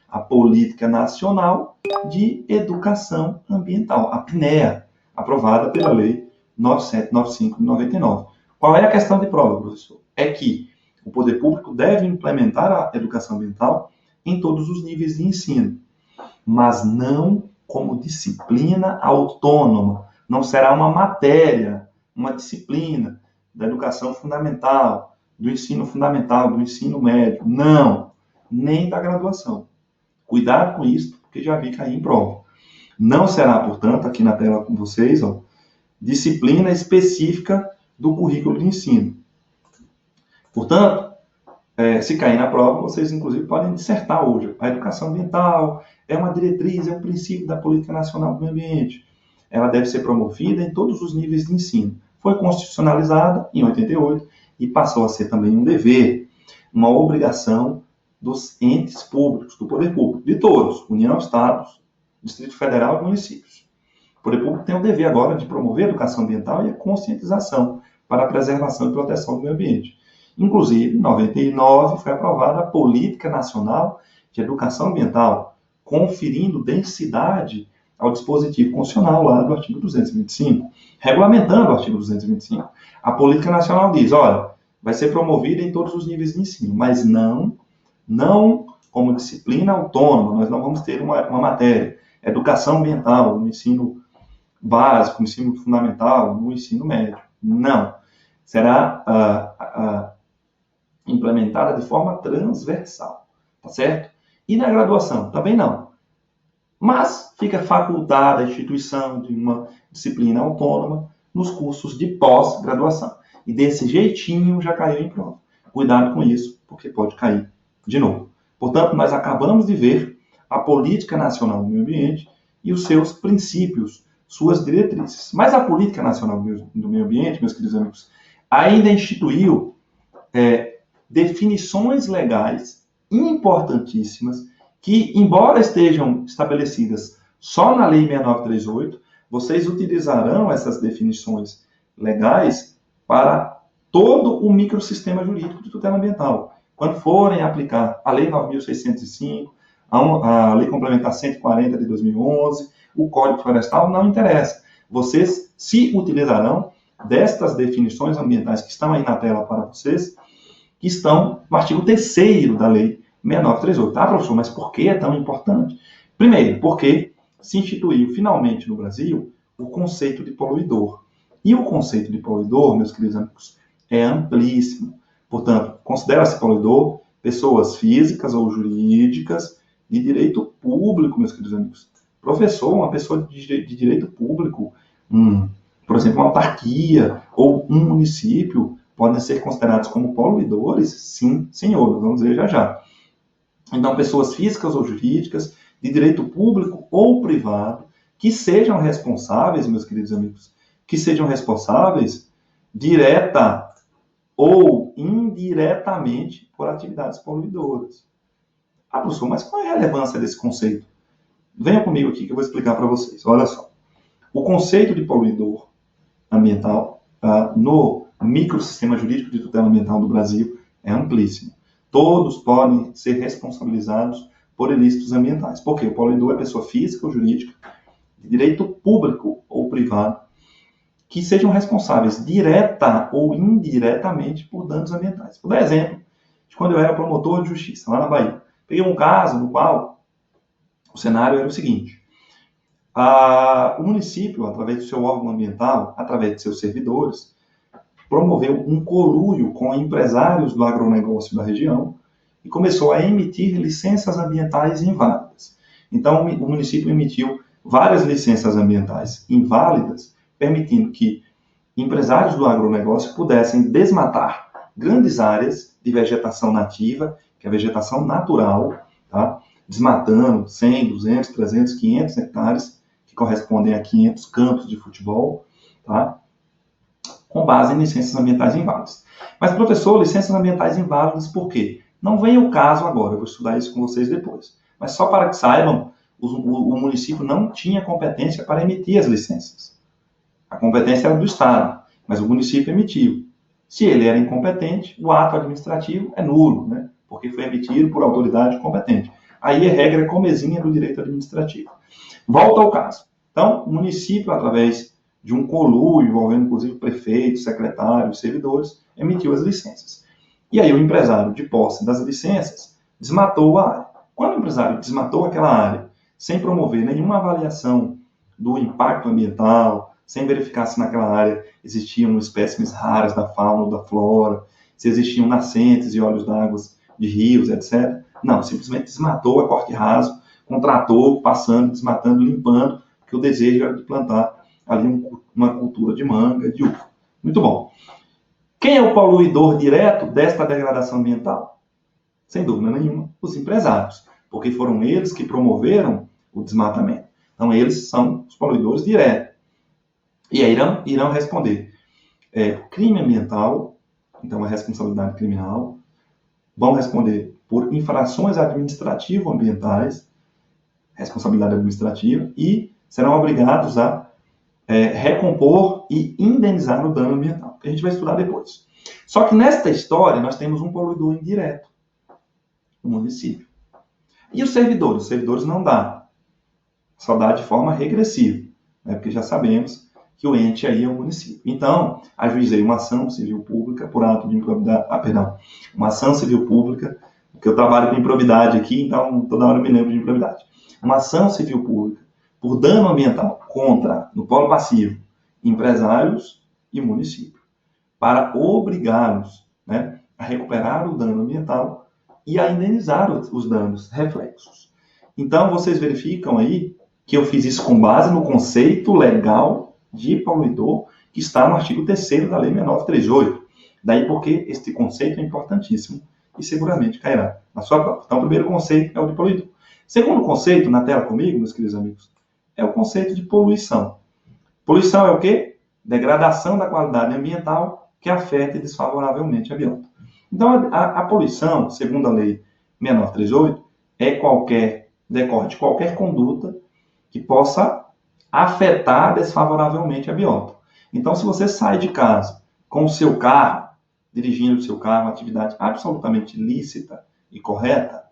a Política Nacional de Educação Ambiental, a PNEA, aprovada pela Lei 9795 de 99. Qual é a questão de prova, professor? É que o poder público deve implementar a educação ambiental em todos os níveis de ensino, mas não como disciplina autônoma. Não será uma matéria, uma disciplina da educação fundamental, do ensino fundamental, do ensino médio. Não, nem da graduação. Cuidado com isso, porque já vi cair em prova. Não será, portanto, aqui na tela com vocês, disciplina específica do currículo de ensino. Portanto, se cair na prova, vocês, inclusive, podem dissertar hoje. A educação ambiental é uma diretriz, é um princípio da Política Nacional do Meio Ambiente. Ela deve ser promovida em todos os níveis de ensino. Foi constitucionalizada em 88 e passou a ser também um dever, uma obrigação dos entes públicos, do poder público, de todos, União, Estados, Distrito Federal e municípios. O poder público tem o dever agora de promover a educação ambiental e a conscientização para a preservação e proteção do meio ambiente. Inclusive, em 99 foi aprovada a Política Nacional de Educação Ambiental, conferindo densidade ao dispositivo constitucional lá do artigo 225, regulamentando o artigo 225. A Política Nacional diz, olha, vai ser promovida em todos os níveis de ensino, mas não como disciplina autônoma, nós não vamos ter uma matéria, educação ambiental, no ensino básico, no ensino fundamental, no ensino médio. Não. Será implementada de forma transversal, tá certo? E na graduação? Também não. Mas fica facultada a instituição de uma disciplina autônoma nos cursos de pós-graduação. E desse jeitinho já caiu em prova. Cuidado com isso, porque pode cair de novo. Portanto, nós acabamos de ver a Política Nacional do Meio Ambiente e os seus princípios, suas diretrizes. Mas a Política Nacional do Meio Ambiente, meus queridos amigos, ainda instituiu definições legais importantíssimas que, embora estejam estabelecidas só na Lei 6938, vocês utilizarão essas definições legais para todo o microsistema jurídico de tutela ambiental. Quando forem aplicar a Lei 9.605, a Lei Complementar 140 de 2011, o Código Florestal, não interessa. Vocês se utilizarão destas definições ambientais que estão aí na tela para vocês, que estão no artigo 3º da Lei 6938. Tá, professor, mas por que é tão importante? Primeiro, porque se instituiu finalmente no Brasil o conceito de poluidor. E o conceito de poluidor, meus queridos amigos, é amplíssimo. Portanto, considera-se poluidor pessoas físicas ou jurídicas de direito público, meus queridos amigos. Professor, uma pessoa de direito público, por exemplo, uma autarquia ou um município, podem ser considerados como poluidores? Sim, senhor, nós vamos ver já já. Então, pessoas físicas ou jurídicas, de direito público ou privado, que sejam responsáveis, meus queridos amigos, que sejam responsáveis direta ou indiretamente por atividades poluidoras. Ah, professor, mas qual é a relevância desse conceito? Venha comigo aqui que eu vou explicar para vocês. Olha só. O conceito de poluidor ambiental no microsistema jurídico de tutela ambiental do Brasil é amplíssimo. Todos podem ser responsabilizados por ilícitos ambientais. Por quê? O poluidor é pessoa física ou jurídica, de direito público ou privado, que sejam responsáveis direta ou indiretamente por danos ambientais. Vou dar exemplo de quando eu era promotor de justiça, lá na Bahia. Peguei um caso no qual o cenário era o seguinte. O município, através do seu órgão ambiental, através de seus servidores, promoveu um conluio com empresários do agronegócio da região e começou a emitir licenças ambientais inválidas. Então, o município emitiu várias licenças ambientais inválidas, permitindo que empresários do agronegócio pudessem desmatar grandes áreas de vegetação nativa, que é a vegetação natural, tá? Desmatando 100, 200, 300, 500 hectares, que correspondem a 500 campos de futebol, tá? Com base em licenças ambientais inválidas. Mas, professor, licenças ambientais inválidas por quê? Não vem o caso agora, eu vou estudar isso com vocês depois. Mas só para que saibam, o município não tinha competência para emitir as licenças. A competência era do Estado, mas o município emitiu. Se ele era incompetente, o ato administrativo é nulo, né? Porque foi emitido por autoridade competente. Aí a regra é comezinha do direito administrativo. Volta ao caso. Então, o município, através de um conluio, envolvendo inclusive prefeitos, secretários, servidores, emitiu as licenças. E aí o empresário, de posse das licenças, desmatou a área. Quando o empresário desmatou aquela área, sem promover nenhuma avaliação do impacto ambiental, sem verificar se naquela área existiam espécimes raras da fauna ou da flora, se existiam nascentes e olhos d'água de rios, etc. Não, simplesmente desmatou a corte raso, com trator, passando, desmatando, limpando, porque o desejo era de plantar ali uma cultura de manga, de uva. Muito bom. Quem é o poluidor direto desta degradação ambiental? Sem dúvida nenhuma, os empresários, porque foram eles que promoveram o desmatamento. Então, eles são os poluidores diretos. E aí irão responder crime ambiental, então a responsabilidade criminal, vão responder por infrações administrativo-ambientais, responsabilidade administrativa, e serão obrigados a recompor e indenizar o dano ambiental, que a gente vai estudar depois. Só que nesta história nós temos um poluidor indireto, o município. E os servidores não dá, só dá de forma regressiva, né? Porque já sabemos que o ente aí é o município. Então, ajuizei uma ação civil pública por ato de improbidade, uma ação civil pública, porque eu trabalho com improbidade aqui, então toda hora eu me lembro de improbidade. Uma ação civil pública por dano ambiental contra, no polo passivo, empresários e município, para obrigá-los, né, a recuperar o dano ambiental e a indenizar os danos reflexos. Então, vocês verificam aí que eu fiz isso com base no conceito legal de poluidor que está no artigo 3º da Lei 6938. Daí porque este conceito é importantíssimo e seguramente cairá na sua prova. Então, o primeiro conceito é o de poluidor. Segundo conceito, na tela comigo, meus queridos amigos, é o conceito de poluição. Poluição é o quê? Degradação da qualidade ambiental que afeta desfavoravelmente a biota. Então, a poluição, segundo a Lei 6938, decorre de qualquer conduta que possa afetar desfavoravelmente a biota. Então, se você sai de casa com o seu carro, dirigindo o seu carro, uma atividade absolutamente lícita e correta,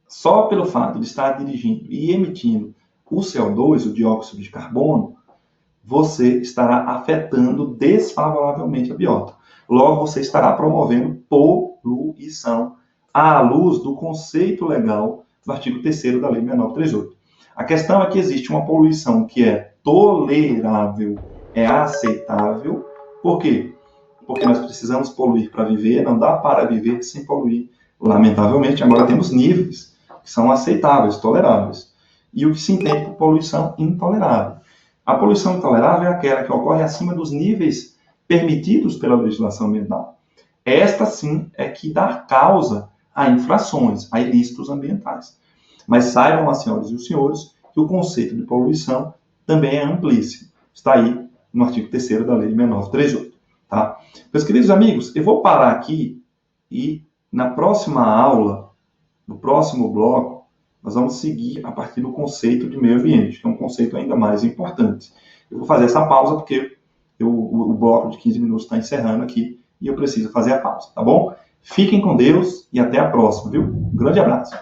só pelo fato de estar dirigindo e emitindo o CO2, o dióxido de carbono, você estará afetando desfavoravelmente a biota. Logo, você estará promovendo poluição à luz do conceito legal do artigo 3º da Lei 6938. A questão é que existe uma poluição que é tolerável, é aceitável. Por quê? Porque nós precisamos poluir para viver, não dá para viver sem poluir. Lamentavelmente, agora temos níveis que são aceitáveis, toleráveis. E o que se entende por poluição intolerável. A poluição intolerável é aquela que ocorre acima dos níveis permitidos pela legislação ambiental. Esta, sim, é que dá causa a infrações, a ilícitos ambientais. Mas saibam, as senhoras e os senhores, que o conceito de poluição também é amplíssimo. Está aí no artigo 3º da Lei 6938. Tá? Meus queridos amigos, eu vou parar aqui e na próxima aula, no próximo bloco, nós vamos seguir a partir do conceito de meio ambiente, que é um conceito ainda mais importante. Eu vou fazer essa pausa porque o bloco de 15 minutos está encerrando aqui e eu preciso fazer a pausa, tá bom? Fiquem com Deus e até a próxima, viu? Um grande abraço.